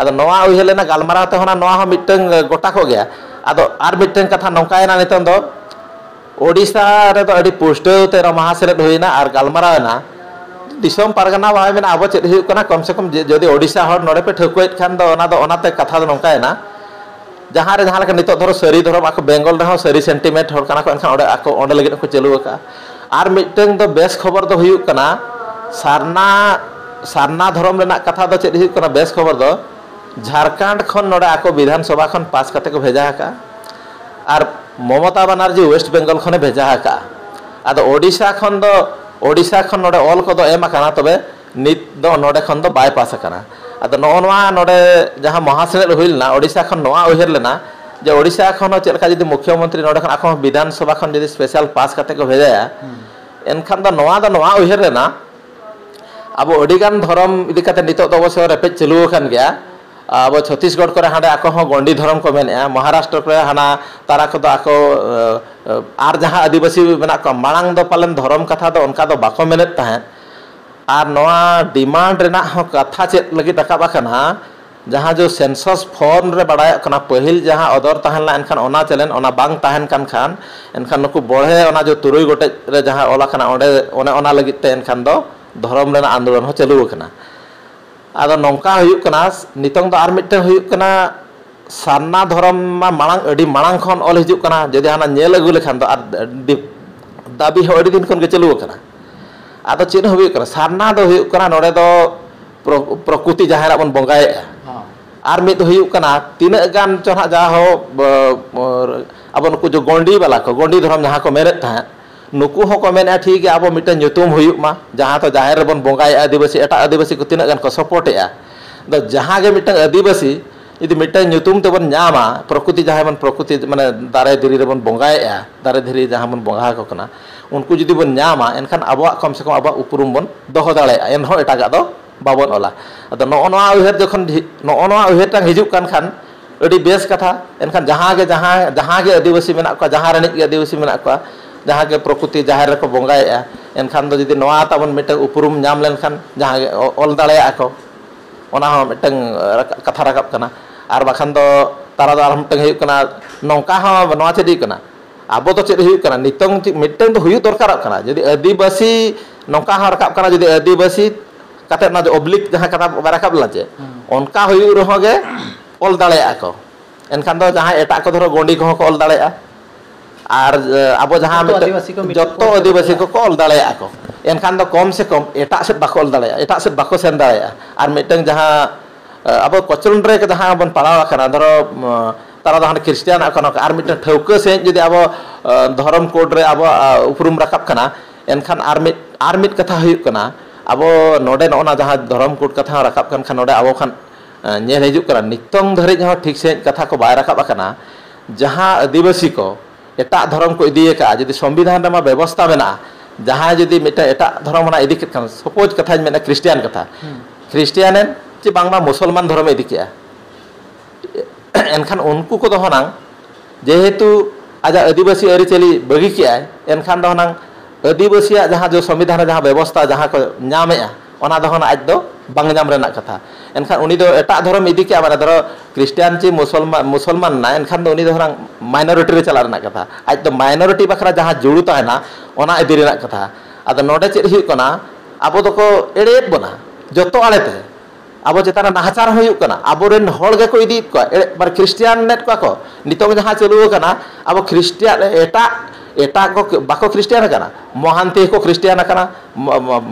अदो नोआ उहे लेना गालमाराव ते होना नोआ हो मिटंग गोटा को गया अदो आर मिटंग कथा नौकायना नितन दो ओडिशा रे तो अडी पुष्टव ते महासेरेद होइना आर गालमाराव ना दिसम पारगना बाय मेना अब चेद हुयुक कना कम से कम जदि ओडिशा हर नोडे पे ठकुएत खान दो ओनाते कथा दो नोंकायना जहाँ रे जहाँ लेका नितो धरो सरी धरम आको बेंगल रहो सरी सेंटीमेंट हर कना को एनखान ओडे आको ओंडे लगित को चालू का आर मिटeng दो बेस खबर दो हुयुक कना सारना धरम रेना कथा दो चेद हुयुक कना बेस खबर दो झारखंड खन नोडे आको विधानसभा खन पास करते को भेजा का और ममता बनर्जी वेस्ट बेंगल खने भेजा का आदो ओडिशा खन नोडे ऑल को दो एम काना तबे नित दो नोडे खन दो बाय पास काना आदो नोनवा नोडे जहां महासेनेल हुइलना ओडिशा खन नोआ उहेर लेना जे ओडिशा खन चेलका जदि मुख्यमंत्री नोडे खन आको विधानसभा खन जदि स्पेशल पास करते को भेजाया एनखान दो नोआ उहेर लेना अब ओडिगान धर्म इदि कते नितो दो अवश्य रेपेज चलू खान गया अब छत्तीसगढ़ को हांडे आको हो गंडी धर्म को मेने महाराष्ट्र को हाना तारा को आको आर जहां आदिवासी मेना को मांग दो पालन धर्म कथा दो उनका दो बाको मेने तहे आर नोआ डिमांड रेना हो कथा चेत लगी रकाबा कना जहां जो सेंसस फॉर्म रे बडाय कना पहिल जहां अदर तहनला एनखान ओना चलेन ओना बांग तहन कान खान एनखान नुकु बढे ओना जो तुरुई गोटे रे जहां ओला कना ओडे ओना लगी ते एनखान दो धर्म रेना आंदोलन हो चालू कना आदो नौका हुयुक कना नितंग दो आर मिटते हुयुक कना सारना धर्म मा मांग अडी मांग खन ऑल हिजुक कना जदि हाना नेल अगु लेखान दो आर दाबी हो अडी दिन खन के चालू कना आदो चेन हुयुक कना सारना दो हुयुक कना नोडे दो प्रकृति जहां बन बंगाए आर मिट हुयुक कना तीन गान चोना जा हो अब नुकु जो गोंडी वाला को गोंडी धर्म जहां को मेरे था नुकु हो को मेने ठीक है अब मिटे nyutum हुयुक मा जहां तो जाहिर रे बन बंगाए आदिवासी एटा आदिवासी को तीन गान को सपोर्ट या दो जहां के मिटे आदिवासी यदि मिटे nyutum तो बन नामा प्रकृति जहां बन प्रकृति माने दारे धीरे रे बन बंगाए या दारे धीरे जहां बन बंगा को कना उनको यदि बन नामा एनखान अब कम से कम अब उपरुम बन दोहो दाड़े एन हो एटा दो बाबन ओला अद नोआ उहेर जखन नोआ उहेर टांग हिजुक कान खान अडी बेस कथा एनखान जहां के आदिवासी मेना को जहां रनिक के आदिवासी मेना को जहां के प्रकृति जाहिर रे को बंगाया एनखान दो जदि नोआ ताबन मिटे उपरुम नाम लेनखान जहां ऑल दाड़े को ओना हो मिटे कथा रकाब कना आर बाखान दो तारा दो आर मिटे हुयुक कना नौका हो नोआ चेदी कना अब तो चेद हुयुक कना नितंग मिटे तो हुयुक दरकार कना जदि आदिवासी नौका हो रकाब कना जदि आदिवासी कते ना जो ऑब्लिक जहां कथा बराकाब लाचे उनका हुयुक रहो गे ऑल दाड़े को एनखान दो जहां एटा को धरो गोंडी को ऑल दाड़े आर अब जहां जत्तो आदिवासी को ऑल दाड़े को एनखान दो कम से कम एटा से बाको ऑल दाड़े एटा से बाको सेन दाड़े आर मिटंग जहां अब कोचरन रे के जहां बन पड़ावा कना धरो तारा दो हां क्रिश्चियन कना आर मिटंग ठौके से जदि अब धर्म कोड रे अब उपरुम रकाब कना एनखान आर मिट कथा हुयुक कना अब नोडे नोना जहां धर्म कोड कथा रकाब कन खान नोडे अब खान नेल हिजुक कना नितंग धरे जहां ठीक से कथा को बाय रकाब कना जहां आदिवासी को एटा धर्म को इदिए का जदि संविधान रे व्यवस्था मेना जहां जदि मिटा एटा धर्म ना इदि कन सपोज कथा मेना क्रिश्चियन कथा क्रिश्चियन चे बांगमा मुसलमान धर्म इदि किया एनखान उनको को दहना जेहेतु आज आदिवासी अरी चली बगी किया एनखान दहना आदिवासी जहां जो संविधान जहां व्यवस्था जहां को नामे ओना दहना आज दो बांग नाम रेना कथा एनखान उनी दो एटा धर्म इदि किया माने धरो क्रिश्चियन चे मुसलमान ना एनखान दो उनी दो माइनॉरिटी रे चला रेना कथा आज दो माइनॉरिटी बखरा जहां जुड़ू ताहेना ओना इदि रेना कथा आदो नोडे चेद हुयुक कना अब दो को एड़ेत बना जतो आलेते अब चेताना नाहचार हुयुक कना अब रेन होड़ गे को इदि को बार क्रिश्चियन नेट को नितों जहां चलू कना अब क्रिश्चियन एटा को बाको क्रिश्चियन कना मोहांती को क्रिश्चियन कना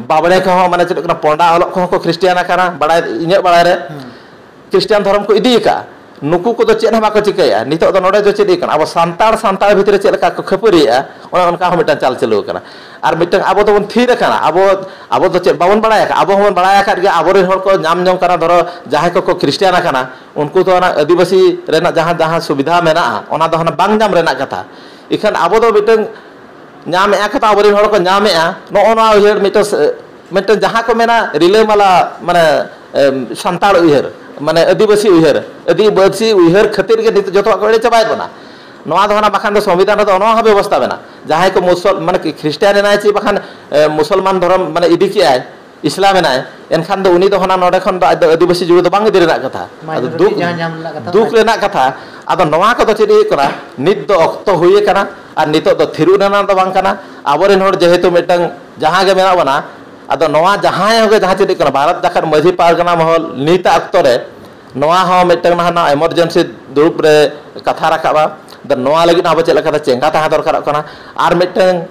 बाबड़े को माने चेद कना पोंडा हलक को क्रिश्चियन कना बड़ा इने बड़ा रे क्रिश्चियन धर्म को इदी का नुकु को तो चेद हम को चिकया नितो दो नोडे जो चेद कना अब सांतार भीतर चेद का को खपरिया उनका हम मिटा चाल चलू कना आर मिटन अब तो बन थीर कना अब तो चेद बाबन बड़ा का अब हम बड़ा का अब रे हर को नाम जों कना धरो जहां को क्रिश्चियन कना उनको तो आदिवासी रेना जहां सुविधा मेना ओना दो हना बांग नाम रेना कथा इखान अब दो मिटन नाम कथा अब रे हर को नामे नोना उहेर मिटन जहां को मेना रिले माला माने सांतार उहेर माने आदिवासी उहेर खातिर के जतो को चबाय बना नोआ दो हना बाखान दो संविधान दो नोआ व्यवस्था बना जहां को मुसल माने क्रिश्चियन नाय ची बाखान मुसलमान धर्म माने इदि किया इस्लाम नाय एनखान दो उनी दो हना नोडे खन दो आदिवासी जुड़ दो बांग इदि रेना कथा दुख रेना कथा आदो नोआ को दो चेद करा नित दो अक्तो हुए कना आर नितो दो थिरु रेना दो बांग कना आबोरेन होड़ जेहेतु मिटंग जहां गे मेना बना ᱟᱫᱚ ᱱᱚᱣᱟ ᱡᱟᱦᱟᱸᱭ ᱦᱚᱸᱜᱮ ᱡᱟᱦᱟᱸ ᱪᱮᱫ ᱠᱟᱱᱟ ᱵᱷᱟᱨᱚᱛ ᱡᱟᱠᱟᱛ ᱢᱟᱹᱡᱷᱤ ᱯᱟᱨᱜᱟᱱᱟ ᱢᱚᱦᱚᱞ ᱱᱤᱛᱟᱜ ᱚᱠᱛᱚ ᱨᱮ ᱱᱚᱣᱟ ᱦᱚᱸ ᱢᱤᱫᱴᱟᱝ ᱱᱟᱦᱟᱜ ᱮᱢᱟᱨᱡᱮᱱᱥᱤ ᱫᱩᱲᱩᱵ ᱨᱮ ᱠᱟᱛᱷᱟ ᱨᱟᱠᱟᱵᱟ ᱱᱚᱣᱟ ᱞᱟᱹᱜᱤᱫ ᱟᱵᱚ ᱪᱮᱫ ᱞᱮᱠᱟᱛᱮ ᱪᱮᱸᱜᱷᱟ ᱛᱟᱦᱮᱸ ᱫᱚᱨᱠᱟᱨᱚᱜ ᱠᱟᱱᱟ ᱟᱨ ᱢᱤᱫᱴᱟᱝ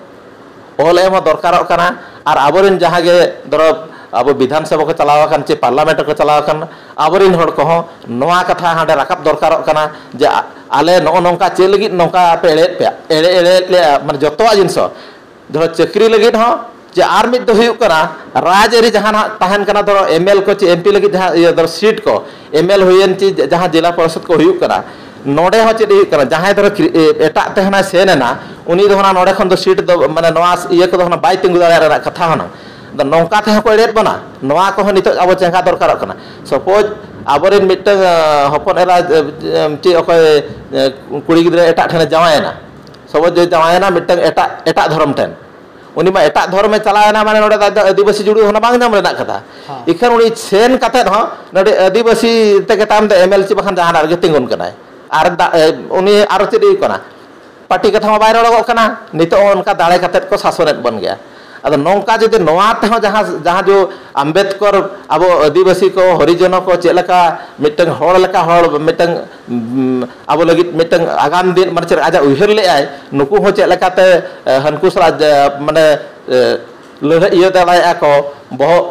ᱚᱞ ᱮᱢ ᱦᱚᱸ ᱫᱚᱨᱠᱟᱨᱚᱜ ᱠᱟᱱᱟ ᱟᱨ ᱟᱵᱚᱨᱮᱱ ᱡᱟᱦᱟᱸ ᱜᱮ ᱫᱷᱚᱨᱚ ᱟᱵᱚ ᱵᱤᱫᱷᱟᱱ ᱥᱚᱵᱷᱟ ᱠᱚ ᱪᱟᱞᱟᱣ ᱟᱠᱟᱱ ᱪᱮ ᱯᱟᱨᱞᱟᱢᱮᱱᱴ ᱨᱮᱠᱚ ᱪᱟᱞᱟᱣ ᱟᱠᱟᱱ ᱟᱵᱚᱨᱮᱱ ᱦᱚᱲ ᱠᱚᱦᱚᱸ ᱱᱚᱣᱟ ᱠᱟᱛᱷᱟ ᱦᱟᱸᱰᱮ ᱨᱟᱠᱟᱵ ᱫᱚᱨᱠᱟᱨᱚᱜ ᱠᱟᱱᱟ ᱡᱮ ᱟᱞᱮ ᱱᱚᱜᱼᱚ ᱱᱚᱝᱠᱟ ᱪᱮᱫ ᱞᱟᱹᱜᱤᱫ ᱱᱚᱝᱠᱟ ᱯᱮ ᱮᱲᱮᱭᱮᱫ ᱯᱮᱭᱟ ᱮᱲᱮ ᱢᱟᱱᱮ ᱡᱚᱛᱚᱣᱟᱜ ᱡᱤᱱᱤᱥ ᱫᱷᱚᱨᱚ ᱪᱟᱹᱠᱨᱤ ᱞᱟᱹᱜᱤᱫ ᱦᱚᱸ ᱡᱮ ᱟᱨ ᱢᱤᱫ ᱫᱚ ᱦᱩᱭᱩᱜ ᱠᱟᱱᱟ ᱨᱟᱡᱽᱟᱹᱨᱤ ᱡᱟᱦᱟᱱᱟᱜ ᱛᱟᱦᱮᱱ ᱠᱟᱱᱟ ᱫᱷᱚᱨᱚ ML ᱠᱚ ᱪᱮ MP ᱞᱟᱹᱜᱤᱫ ᱡᱟᱦᱟᱸ ᱤᱭᱟᱹ ᱫᱷᱚᱨᱚ seat ko ML huyen ci jahan jila parashad ko huyuk kana node ho chedi huyuk kana jahan dhoro etak tehna senena uni do hona node khon do seat do mane noa iye ko do hona bai tingu dare ra katha hona da nongka te ko edet bona noa ko nitok abo cengka dorkarok kana suppose aborin mittang hopon era ci okoy kuri gidra etak thena jawayena suppose je jawayena mittang etak dhorom ten ᱩᱱᱤ ᱢᱟ ᱮᱴᱟᱜ ᱫᱷᱚᱨᱚᱢᱮ ᱪᱟᱞᱟᱣᱮᱱᱟ ᱢᱟᱱᱮ ᱱᱚᱰᱮ ᱟᱹᱫᱤᱵᱟᱹᱥᱤ ᱡᱩᱲᱩ ᱦᱚᱸ ᱵᱟᱝ ᱧᱟᱢ ᱨᱮᱱᱟᱜ ᱠᱟᱛᱷᱟ ᱤᱠᱷᱟᱹᱱ ᱩᱱᱤ ᱥᱮᱱ ᱠᱟᱛᱮᱫ ᱦᱚᱸ ᱱᱚᱰᱮ ᱟᱹᱫᱤᱵᱟᱹᱥᱤ ᱛᱮᱜᱮ ᱛᱟᱭᱚᱢ ᱫᱚ MLC ᱵᱟᱠᱷᱟᱱ ᱡᱟᱦᱟᱱᱟᱜ ᱨᱮᱜᱮ ᱛᱤᱸᱜᱩᱱ ᱠᱟᱱᱟᱭ ᱟᱨ ᱩᱱᱤ ᱟᱨᱚ ᱪᱮᱫ ᱦᱩᱭᱩᱜ ᱠᱟᱱᱟ ᱯᱟर्टी ᱠᱟᱛᱷᱟ ᱢᱟ ᱵᱟᱭ ᱨᱚᱲᱚᱜᱚᱜ ᱠᱟᱱᱟ ᱱᱤᱛᱚᱜ ᱚᱱᱠᱟ ᱫᱟᱲᱮ ᱠᱟᱛᱮᱫ ᱠᱚ ᱥᱟᱥᱚᱱᱮᱫ ᱵᱚᱱ ᱜᱮᱭᱟ ᱟᱫᱚ ᱱᱚᱝᱠᱟ ᱡᱩᱫᱤ ᱱᱚᱣᱟ ᱛᱮᱦᱚᱸ ᱡᱟᱦᱟᱸ ᱡᱚ ᱟᱢᱵᱮᱫᱠᱚᱨ ᱟᱵᱚ ᱟᱹᱫᱤᱵᱟᱹᱥᱤ ko ᱦᱚᱨᱤᱡᱚᱱ ko ᱪᱮᱫ ᱞᱮᱠᱟ ᱢᱤᱫᱴᱟᱝ ᱦᱚᱲ ᱞᱮᱠᱟ ᱦᱚᱲ ᱢᱤᱫᱴᱟᱝ ᱟᱵᱚ ᱞᱟᱹᱜᱤᱫ ᱢᱤᱫᱴᱟᱝ ᱟᱜᱟᱢ ᱫᱤᱱ ᱢᱟᱱᱮ ᱪᱮᱫ ᱟᱡᱟᱜ ᱩᱭᱦᱟᱹᱨ ᱞᱮᱜᱼᱟᱭ ᱱᱩᱠᱩ ᱦᱚᱸ ᱪᱮᱫ ᱞᱮᱠᱟᱛᱮ ᱦᱟᱱᱠᱩ ᱥᱟᱞᱟᱜ ᱢᱟᱱᱮ ᱞᱟᱹᱲᱦᱟᱹᱭ ᱤᱭᱟᱹ ᱫᱟᱲᱮᱭᱟᱜᱼᱟ ᱠᱚ ᱵᱚᱦᱚᱜ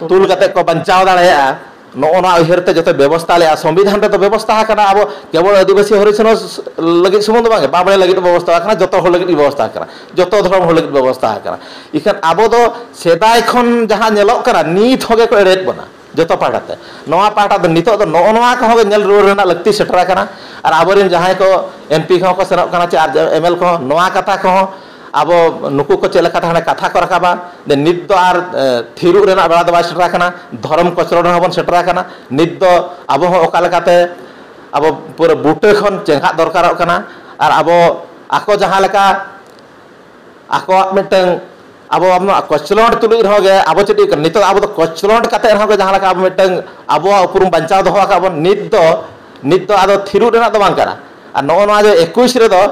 ᱛᱩᱞ ᱠᱟᱛᱮ ᱠᱚ ᱵᱟᱧᱪᱟᱣ ᱫᱟᱲᱮᱭᱟᱜᱼᱟ ᱱᱚᱜᱼᱚᱱᱟ ᱩᱭᱦᱟᱹᱨ ᱛᱮ ᱡᱚᱛᱚ ᱵᱮᱵᱚᱥᱛᱷᱟ ᱞᱮᱜᱼᱟ ᱥᱚᱝᱵᱤᱫᱷᱟᱱ ᱨᱮᱫᱚ ᱵᱮᱵᱚᱥᱛᱷᱟ ᱟᱠᱟᱱᱟ ᱟᱵᱚ ᱠᱮᱵᱚᱞ ᱟᱹᱫᱤᱵᱟᱹᱥᱤ ᱦᱚᱨᱤᱡᱚᱱ ᱞᱟᱹᱜᱤᱫ ᱥᱩᱢᱩᱝ ᱫᱚ ᱵᱟᱝ ᱵᱟᱵᱲᱮ ᱞᱟᱹᱜᱤᱫ ᱵᱮᱵᱚᱥᱛᱷᱟ ᱟᱠᱟᱱᱟ ᱡᱚᱛᱚ ᱦᱚᱲ ᱞᱟᱹᱜᱤᱫ ᱵᱮᱵᱚᱥᱛᱷᱟ ᱟᱠᱟᱱᱟ ᱡᱚᱛᱚ ᱫᱷᱚᱨᱚᱢ ᱦᱚᱲ ᱞᱟᱹᱜᱤᱫ ᱵᱮᱵᱚᱥᱛᱷᱟ ᱟᱠᱟᱱᱟ ᱤᱠᱷᱟᱹᱱ ᱟᱵᱚ ᱫᱚ ᱥᱮᱫᱟᱭ ᱠᱷᱚᱱ ᱡᱟᱦᱟᱸ ᱧᱮᱞᱚᱜ ᱠᱟᱱᱟ ᱱᱤᱛ ᱦᱚᱸᱜᱮ ᱠᱚ ᱮᱲᱮᱫ ᱵᱚᱱᱟ ᱡᱚᱛᱚ ᱯᱟᱦᱴᱟ ᱛᱮ ᱱᱚᱣᱟ ᱯᱟᱦᱴᱟ ᱫᱚ ᱱᱤᱛᱚᱜ ᱫᱚ ᱱᱚᱜᱼᱚ ᱱᱚᱣᱟ ᱠᱚᱦᱚᱸ ᱜᱮ ᱧᱮᱞ ᱨᱩᱣᱟᱹᱲ ᱨᱮᱱᱟᱜ ᱞᱟᱹᱠᱛᱤ ᱥᱮᱴᱮᱨ ᱟᱠᱟᱱᱟ ᱟᱨ ᱟᱵᱚᱨᱮᱱ ᱡᱟᱦᱟᱸᱭ ᱠᱚ MP ᱠᱚᱦᱚᱸ ᱠᱚ ᱥᱮᱱᱚᱜ ᱠᱟᱱᱟ ᱪᱮ ᱟᱨ ML ᱠᱚᱦᱚᱸ ᱱᱚᱣᱟ ᱠᱟᱛᱷᱟ ᱠᱚᱦᱚᱸ ᱟᱵᱚ ᱱᱩᱠᱩ ᱠᱚ ᱪᱮᱫ ᱞᱮᱠᱟ ᱛᱟᱦᱮᱱᱟ ᱠᱟᱛᱷᱟ ᱠᱚ ᱨᱟᱠᱟᱵᱟ ᱱᱤᱛ ᱫᱚ ᱟᱨ ᱛᱷᱤᱨᱩᱜ ᱨᱮᱱᱟᱜ ᱵᱮᱲᱟ ᱫᱚ ᱵᱟᱭ ᱥᱮᱴᱮᱨ ᱟᱠᱟᱱᱟ ᱫᱷᱚᱨᱚᱢ ᱠᱚᱪᱞᱚᱱ ᱨᱮᱦᱚᱸ ᱵᱚᱱ ᱥᱮᱴᱮᱨ ᱟᱠᱟᱱᱟ ᱱᱤᱛ ᱫᱚ ᱟᱵᱚ ᱦᱚᱸ ᱚᱠᱟ ᱞᱮᱠᱟᱛᱮ ᱟᱵᱚ ᱯᱩᱨᱟᱹ ᱵᱩᱴᱟᱹ ᱠᱷᱚᱱ ᱪᱮᱸᱜᱷᱟᱜ ᱫᱚᱨᱠᱟᱨᱚᱜ ᱠᱟᱱᱟ ᱟᱨ ᱟᱵᱚ ako jahan leka ako miteng abo koclon tuluy rehon ge abo chedi kan nito abo koclon kate rehon ge jahan leka abo miteng abo upurum bancao doho ka bon nit do ado thiru rena do bang kana ar no no je 21 re do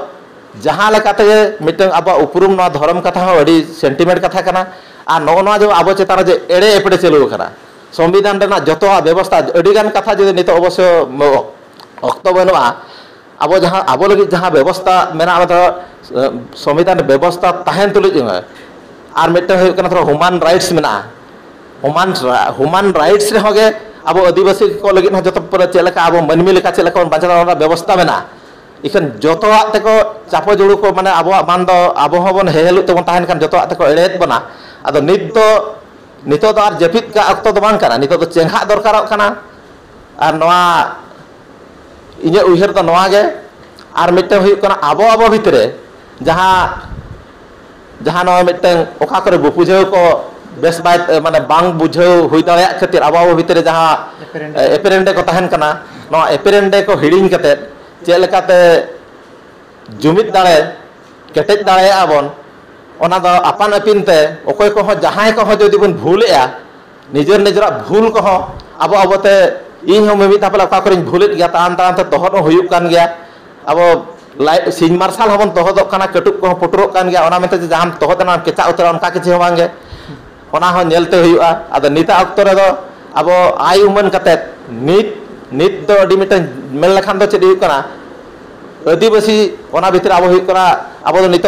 jahan leka te miteng abo upurum no dhorom katha ho adi sentiment katha kana ar no no je abo chetan je ede epede chelu kana संविधान रना जतो व्यवस्था अडिगान कथा जो नित अवश्य अक्त बनुआ अब जहाँ अब लगे जहाँ व्यवस्था मेना संविधान व्यवस्था तहन तुलुज और मिट्टे थोड़ा ह्यूमन राइट्स मेना ह्यूमन राइट्स रे अब आदिवासी को लगे जो पूरा चलका अब मनमी लेका चलका बांचा व्यवस्था मेना इखन जतो तेको चापो जुड़ू को माने अब मान दो अब हबन हेलु तबन तहन खान जतो तेको एड़ेत बना अदो नितो तो आर जपित का अक्तो तो बांग करा नितो तो चेंघा दरकारोग कना आर नवा इने उयहर तो नवा गे आर मिट्टे हुयुग कना अब भितरे जहाँ जहाँ नवा मिट्टे ओका करे बुझाव को बेस बाय माने बांग बुझाव हुई दाड़े खातिर अब भितरे जहाँ एपेरेंडे को तहन कना नवा एपेरेंडे को हिड़िंग कते चेलकाते जुमिद दाड़े केटेज दाड़े आबन ओना दो आपान आपिन ते ओकोय को हो जहाय को हो जदि बन भूलेया निजर निजरा भूल को हो अब अबते इन हो मिमी तापला का करिन भूलेत गया तान तान ते तोहर हुयुक कान गया अब लाइट सिंह मार्शल हबन तोहदक काना कटुक को पुटरोक कान गया ओना मेते जहां तोहदना केचा उतर उनका किछि हो बांगे ओना हो नेलते हुयुआ आद निता अक्तो रे दो अब आय उमन कते नित दो अडी मिटन मेल लखान दो चेदि हुयुक काना आदिवासी ओना भितर अब हुयुक काना अब नित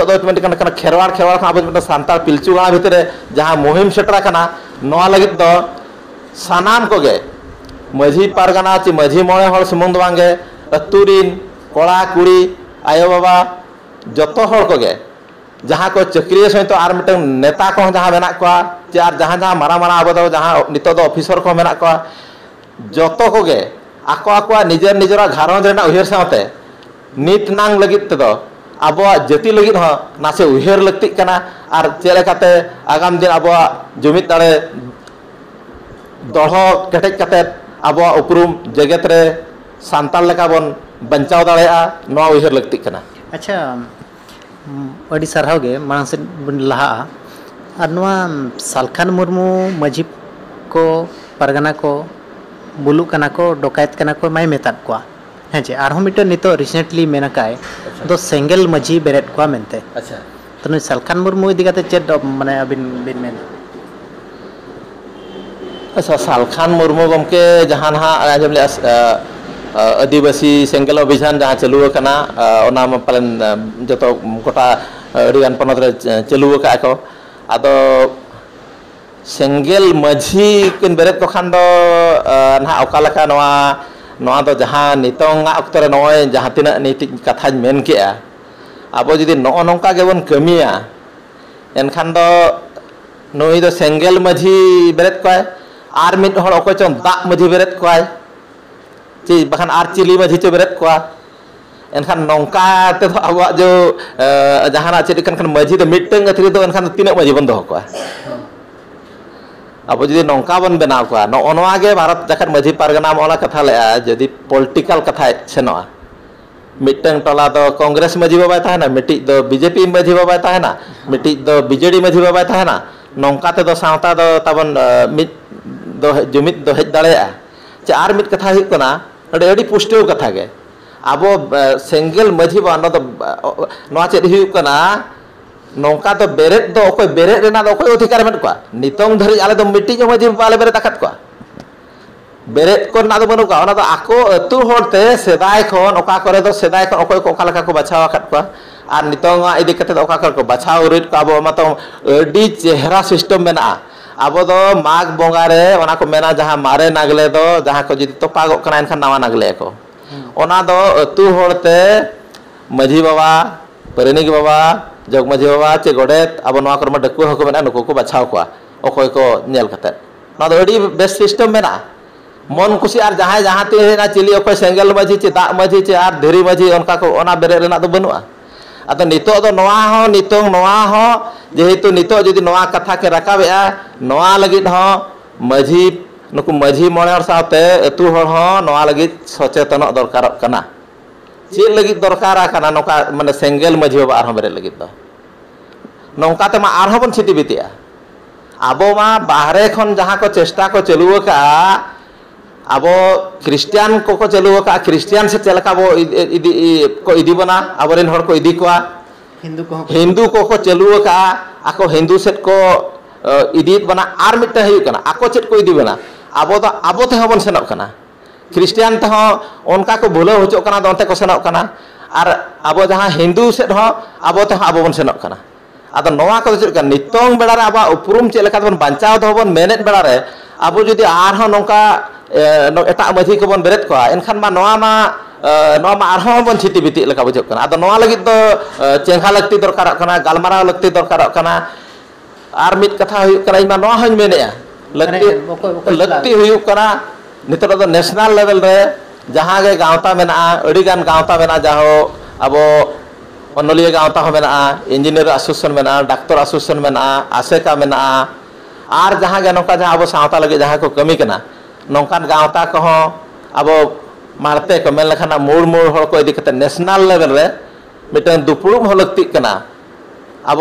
खेरवाड़ अब सानतार पिलचू गाँव भितर जहाँ मुहिम सेटर नवा लगित दो सानाम को गे माझी पारगाना चे माझी मोड़े हर सुमुंग बांगे अतुरीन कड़ा कुड़ी आयो बाबा जतो हर को गे जहाँ को चक्रिय सहित आर मिटन नेता को जहाँ मेना को चे आर जहाँ जहाँ मारा मारा अब जहाँ नित दो ऑफिसर को मेना को जतो को गे आको आको निजर निजरा घारंज रेना उयहर साथे नित नांग लगित दो अब जाति लगे नासे उयहर लगती और चेलकाते आगाम दिन अब जुमिद दाड़े दढ़ केटेज काते अब उपरूम जगत रे सान्ताल लेका बन बंचाव दाड़ेया नवा उयहर लगती अच्छा अड़ी सारहाव गे मांग से लहा और नवा सालखान मुर्मू माझी को पारगाना को बुलू कना को डोकायत कना को माय मेताद को हाँ जी आर मिट्टे नित रिसेंटली मेनाकाय तो सेंगेल माझी बेरेट को मेनते अच्छा तो सालखान मुर्मू इदी काते चेद माने अबिन बिन मेन सालखान मुर्मू गमके जहाँ आजम ले आदिवासी सेंगेल अभियान जहाँ चलू पालन जो गोटा अड़ीगान पनत रे चलू को आदो सेंगेल माझी किन बेरेद को खान दो ना ओकालका नवा दो जहाँ नितोंग अक्तो रे नय जहाँ तिना नीति कथा मेन केआ अब जुदी नो नोंका गेबन कमिया एनखान दो नुई दो सेंगेल माझी बेरेद को आर मिट हड़ अको चों दा माझी बेरेद को ची बखान आर चिली माझी चो बेरेद को एनखान नोंका ते तो अब जो जहाँ चेद खान माझी तो मिटंग अथरी दो एनखान तीन माझी बन दो को अब जुदी नौका बन बनाव को नोगे भारत जाकर माझी पारगना मोला कथा ले जदि पॉलिटिकल कथा सेनोआ मिटंग टोला दो कांग्रेस माझी बाबा ताहेना मिटी दो बीजेपी माझी बाबा ताहेना मिटी दो बीजेडी माझी बाबा ताहेना नौका ते दो सावता दो तबन मिट दो जुमित दो हेज दाड़ेया चे आर मिट कथा हुई कना अड़ी पुष्टि कथा गे अब सेंगेल माझी बाबा दो नोआ चेद हुई कना नौका तो बेरेद दो ओको बेरेद रेना दो ओको अधिकार मेन को नितोंग धरी आले दो मिटी जो माझी बाले बेरेद आकत को बेरेद को ना दो बनु का ओना दो आको अतु होरते सेदाय खन ओका करे दो सेदाय खन ओको ओका लका को बचाव आकत को आर नितोंग इदी कते ओका कर को बचाव उरिद को अब मातो अडी चेहरा सिस्टम मेना अब दो माग बोंगा रे ओना को मेना जहां मारे नागले दो जहां को जदि तोपागो कना एनखान नावा नागले को ओना दो अतु होरते माझी बाबा परिनिक बाबा जग माझी बाबा चे गोडेत अब नवा कर्म डकु हको मेना नुको को बचाव को ओकोय को नेल कते ना दो अडी बेस्ट सिस्टम मेना मन खुशी आर जहां ते ना चिली ओकोय सेंगेल माझी चे दा माझी चे आर धरी माझी उनका को ओना बेरे रेना दो बनुआ अतो नितो दो नवा हो नितों नवा हो जेहेतु नितो जदि नवा कथा के रकाबेआ नवा लगिद हो माझी नुको माझी मोणे हर साथे अतु हर हो नवा लगिद सचेतन दरकार कना चे लगिद दरकार कना नोका माने सेंगेल माझी बाबा आर बेरे लगिद दो नौका ते मा आर हो बन छिति बितिया आबो मा बाहरे खन जहां को चेष्टा को चलुआ का अब क्रिश्चियन को चलू का क्रिश्चियन से चलका वो इदी को इदी बना अबरेन हर को इदी को हिंदू को चलू का आको हिंदू सेट को इदी बना आर मिट है कना आको चेट को इदी बना अब ते हबन सेनक कना क्रिश्चियन ते उनका को भूलो होचो कना दनते को सेनक कना आर अब जहां हिंदू सेट हो अब ते अब बन सेनक कना आदो नवा को चेट कना नितोंग बेड़ा रे अब उपरुम चेल का बन बांचाव दो बन मेनेट बेड़ा रे अब जुदी आर हो नोका एटा माझी को बन बेरेद को एनखान मा आरहों बन छिति बिति लका बुझो कना आदो नवा लगिद दो चेंगा लगती दरकार कना गालमारा लगती दरकार कना आर मिट कथा हुई कना इमा नवा हन मेनेया लगती हुई कना नितर दो नेशनल लेवल रे जहां गे गांवता मेना अड़ी गान गांवता मेना जाहो अब अनलिया गांवता हो मेना इंजीनियर एसोसिएशन मेना डॉक्टर एसोसिएशन मेना आसेका मेना आर जहां गे नोका जहां अब सावता लगे जहां को कमी कना नौकान गांवता को अब मारते को मेन लखना मूल मूल हर को इदी कते नेशनल लेवल रे मिटन दुपुरुम हो लगती कना अब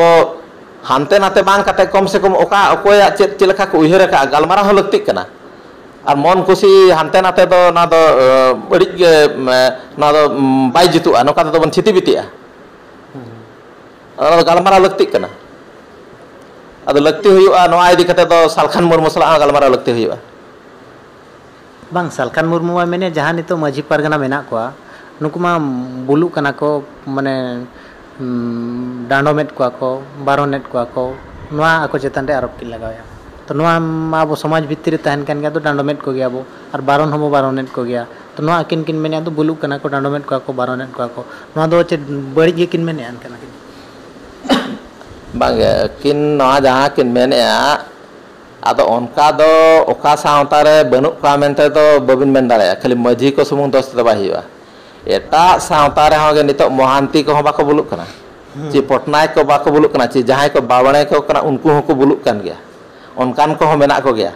हानते नाते बांग कते कम से कम ओका ओकोया चेत लेखा को उहर का गालमारा हो लगती कना और मन खुशी हानते नाते दो ना दो बड़ी ना दो बाई जितुआ नौका दो बन छिति बितिया और गालमारा लगती कना अद लगती हुआ नवा इदी कते दो सालखान मुर्मू सला गालमारा लगती हुआ बांग सालखान मुर्मू मेने जहाँ नितो माझी पारगना मेना को नुकु मा बुलु कना को माने डांडोमेट को बारोनेट को नवा आको चेतन रे आरोप की लगाया तो नवा मा अब समाज भितर तहन कान गया तो डांडोमेट को गया अब और बारोन हम बारोनेट को गया तो नवा किन किन मेने तो बुलु कना को डांडोमेट को बारोनेट को नवा दो चे बड़ी जे किन मेने आन कना बांग किन नवा जहाँ किन मेने आदो उनका दो ओका सावता रे बनु का मेनते तो बबिन मेन दाड़े खाली माझी को सुमुंग दोस्त दो बाही हुआ एटा सावता रे होगे नितो मोहांती को बाको बुलुक कना ची पटनायक को बाको बुलुक कना ची जहां को बावणे को कना उनको हको बुलुक कान गया उनकान को मेना को गया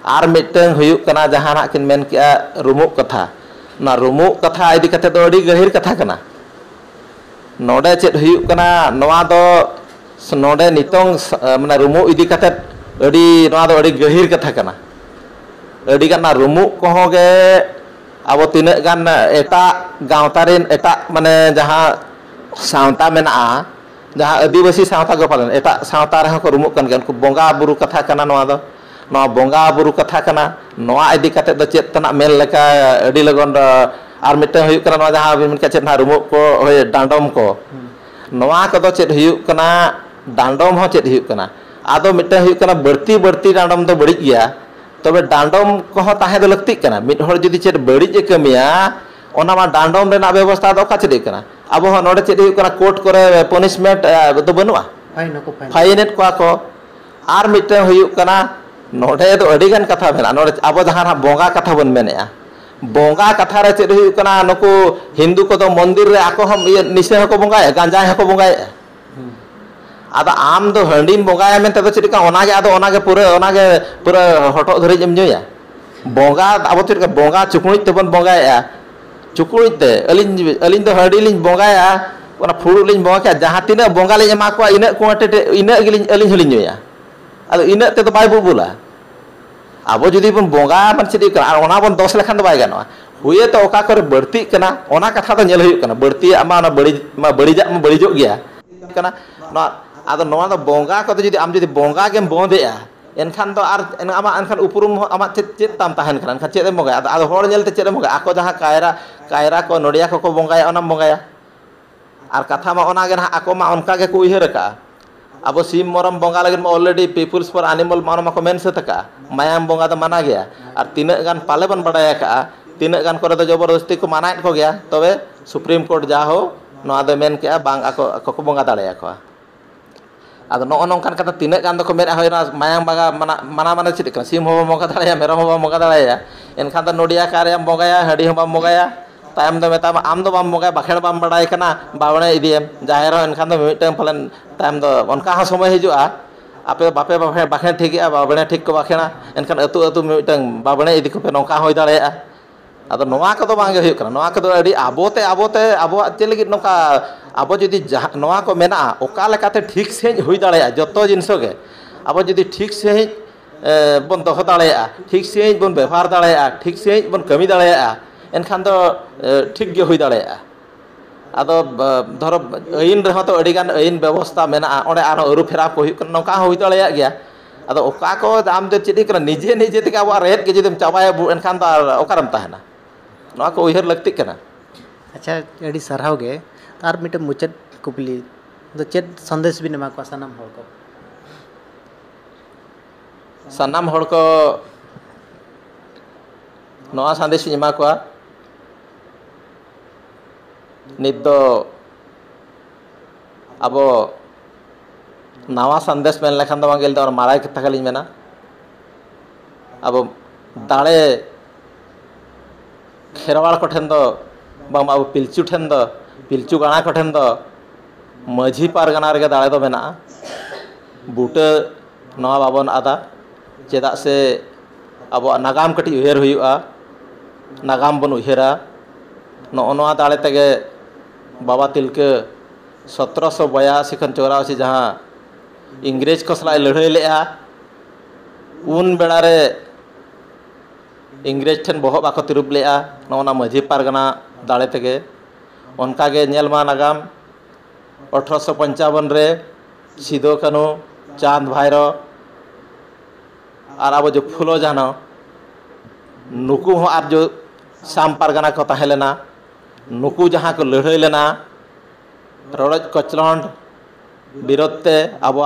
आर मिटंग हुयुक कना जहां ना किन मेन किया रुमुक कथा ना रुमुक कथा इदी कते दो अडी गहिर कथा कना नोडे चेत हुयुक कना नवा दो नोडे नितोंग माने रुमुक इदी कते अड़ी नवा दो अड़ी गहिर कथा कना अड़ी गाना रुमु को गे अब तीन गान एटा गांवता रेन एटा माने जहां सावता मेना जहां आदिवासी सावता को पालन एटा सावता रे को रुमु कन उनको बोंगा बुरु कथा कना नवा दो नवा बोंगा बुरु कथा कना नवा इदी कते दो चेत तना मेल लेका अडी लगन आर मिटे हुयु कना नवा जहां बिन का चेत ना रुमु को होय डांडम को नवा को दो चेत हुयु कना डांडम हो चेत हुयु कना आदो मिटे हुयु कना बर्ती बर्ती डांडम दो बड़ी गया तबे डांडम को हो ताहे दो लगती कना मिट हर जदी चेत बड़ी जे कमिया ओना मा डांडम रेना व्यवस्था दो का चेत कना अब हो नोडे चेत हुयु कना कोर्ट करे पनिशमेंट दो बनुआ फाइनेट को आर मिटे हुयु कना नोडे दो अडिगन कथा मेना नोडे अब जहां बोंगा कथा बन मेनेया बोंगा कथा रे चेद हुयु कना नको हिंदू को तो मंदिर रे आको हम निसे हको बोंगाय गांजा हको बोंगाय आदा आम दो हंडीम बोंगाय मेन तब चिका ओनागे आदो ओनागे पूरा हटो धरि जम जोया बोंगा अब चिका बोंगा चुकुणी तबन बोंगाय चुकुणी ते अलिन दो हंडी लिन बोंगाय ओना फुरु लिन बोंगा जहां तिना बोंगा लिन एमा को इना कोटे इना गिलिन अलिन हलिन जोया आदो इना ते तो बाय बुबुला अब जुदी बन बोंगा मन चिदी कना ओना बन दोस लेखान दो बाय गानवा हुए तो ओका करे बढ़ती कना ओना कथा तो नेल हुयु कना बढ़ती आमा ना बड़ीजा मा बड़ीजो गया कना ना आदो नवा दो बोंगा को जुदी आम जुदी बोंगा गेम बोंदेया एनखान तो आर आमा एनखान उपरुम आमा चेत ताम ताहन कना एनखान चेद बोंगा आदो होड़ नेलते चेद बोंगा आको जहां कायरा को नोडिया को बोंगाया ओना बोंगाया आर कथा मा ओना गे ना आको मा उनका गे को उयहर का अब सीम मरम बोंगा लगे ऑलरेडी पीपुल्स फॉर एनिमल मानो को मेन से तका मायाम बोंगा तो माना गया और तीन गान पाले बन बड़ाया का तीन गान करे तो जबरदस्ती को माना को गया तबे सुप्रीम कोर्ट जा हो नोआ दो मेन के बांग आको को बोंगा दाड़े को आदो नो नोंकान कथा तीन गान दो को मेन होयना मायाम बागा माना माने चित सीम हो बोंगा दाड़े मेरम हो बोंगा दाड़े एनखान तो नोडिया कारे बोंगाया हडी हो बोंगाया तायम दो मेता आम दो बाम बोंगा बाखेड़ बाम बड़ाई कना बावणे इदियम जाहेर एनखान दो मिटम फलन तायम दो उनका हा समय हिजुआ आपे बापे बाखेड़ ठीक है बावणे ठीक को बाखेना एनखान अतु अतु मिटम बावणे इदि को पे नोका होय दाड़ेया आदो नोवा को दो बांगे हुयु कना नोवा को दो अडी आबोते अब चे लगी नोका अब जदी नोवा को मेना ओका लेकाते ठीक से हुई दाड़ेया जतो जिनसो गे अब जदी ठीक से बन दोहो दाड़ेया ठीक से बन व्यवहार दाड़ेया ठीक से बन कमी दाड़ेया एनखान दो ठीक गे हुई दाड़ेया आदो धरो आईन रह तो अडिगान आईन व्यवस्था मेना ओंडे आरो अरु फेरा को हुयु नौका हुई दाड़ेया गया आदो ओका को आम दो चिदी कना निजे निजे ते अब रेत के जदि चाबाया एनखान दो ओकारम ताहना नौका को उयहर लगती कना अच्छा अडी सरहाव गे आर मिटे मुचद कुपली दो चेद संदेश बिन एमा को सनाम हड़ को नवा संदेश एमा को नित दो अब नवा संदेश मेन लेखान दो बांगेल दो माराय कथा खाली मेना अब दाड़े खेरवाड़ को ठेन दो बाम अब पिलचू ठेन दो पिलचू गाणा को ठेन दो माझी पारगाना रे दाड़े दो मेना बूटे नवा बाबन आदा चेदा से अब नागाम कटी उहेर हुयुआ नागाम बन उहेरा नवा दाड़े तेगे बाबा तिलके 1782 खन 84 जहाँ इंग्रेज को सलाह लड़ाई लेआ उन बेड़ा रे इंग्रेज ठेन बहब बाको तिरुप लेआ नोना माझी पारगाना दाड़े तेगे उनका गे नेल मा नागाम 1855 रे सिदो कानू चांद भाईरो और अब जो फुलो जानो नुकु हो आर जो साम पारगाना को ताहे लेना नुकु जहाँ को लड़ाई लेना रड़ज कचलंड विरोधते अब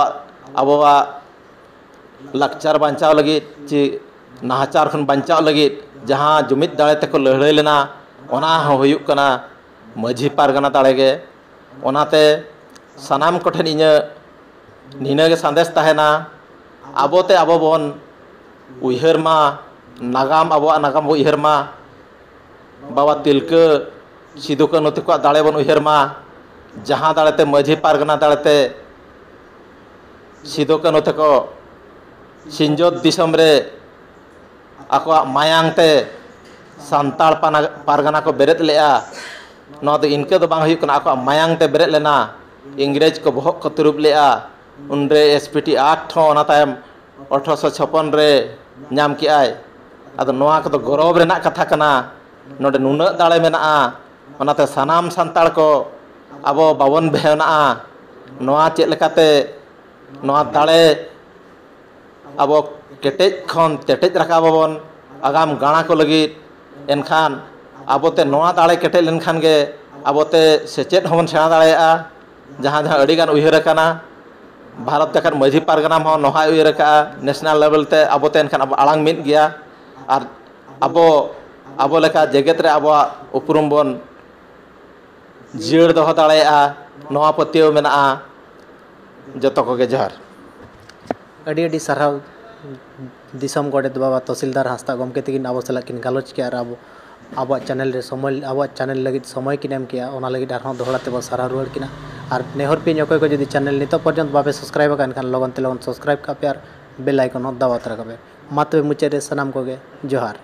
लाचार बांचाव लगी ची नाहचार खन बांचाव लगी जहाँ जुमिद दाड़े ते को लड़ाई लेना ओना हो हुयुक कना माझी पारगाना दाड़े गे ओनाते सनाम कोठेन इने निने गे संदेश ताहेना आबोते आबो बन उयहर मा नागाम अब नागाम बो उयहर मा बाबा तिलके सिदु कानू तको दाड़े बन उयहर मा जहाँ दाड़ेते माझी पारगाना दाड़ेते सिदु कानू तको सिंजोत दिसम रे आको मायांग ते सांताल पारगाना को बेरेत लेआ नौ तो इनके तो बांग हुयुक कना आको मायांग ते बेरेत लेना इंग्रेज को बहक को तुरुप लेआ उनरे एसपीटी 8 होना तायम 1856 रे नाम की आय अदो नोआ को तो गौरव रेना कथा कना नोडे नुना दाड़े मेना ओनाते सनाम सांताल को अब बावन बेहना नोआ चेद लेकाते नोआ दाड़े अब केटेज खन तेटेज रकाबन आगाम गाणा को लगी एनखान आबोते नोआ दाड़े केटेज लेनखान गे आबोते सेचेद होबन सेणा दाड़ेया जहाँ जहाँ अड़ी गान उयहर काना भारत तक माझी पारगना हन नोहा उयहर का नेशनल लेवल ते आबोते एनखान अब आड़ांग मिद गया और अब लेका जगत रे अब उपरुम बन जियर दोह दाड़ेया नोआ पतियो मेना जतो को गे जोहार अड़ी अड़ी साराव दिसम गोडेत बाबा तहसीलदार हांसदा गमके तकिन अब सला किन गालोच के अब अब चैनल रे समय अब चैनल लगी समय किन एम किया ओना लगी आर दोहड़ा ते सारा रुआड़ किना और नेहर पे अकय को जदि चैनल नित पर्यंत बाबे सब्सक्राइब का एनखान लगन ते लगन सब्सक्राइब का पे और बेल आइकन दबाव तरह का मा तबे मुचाद रे सनाम को गे जोहार।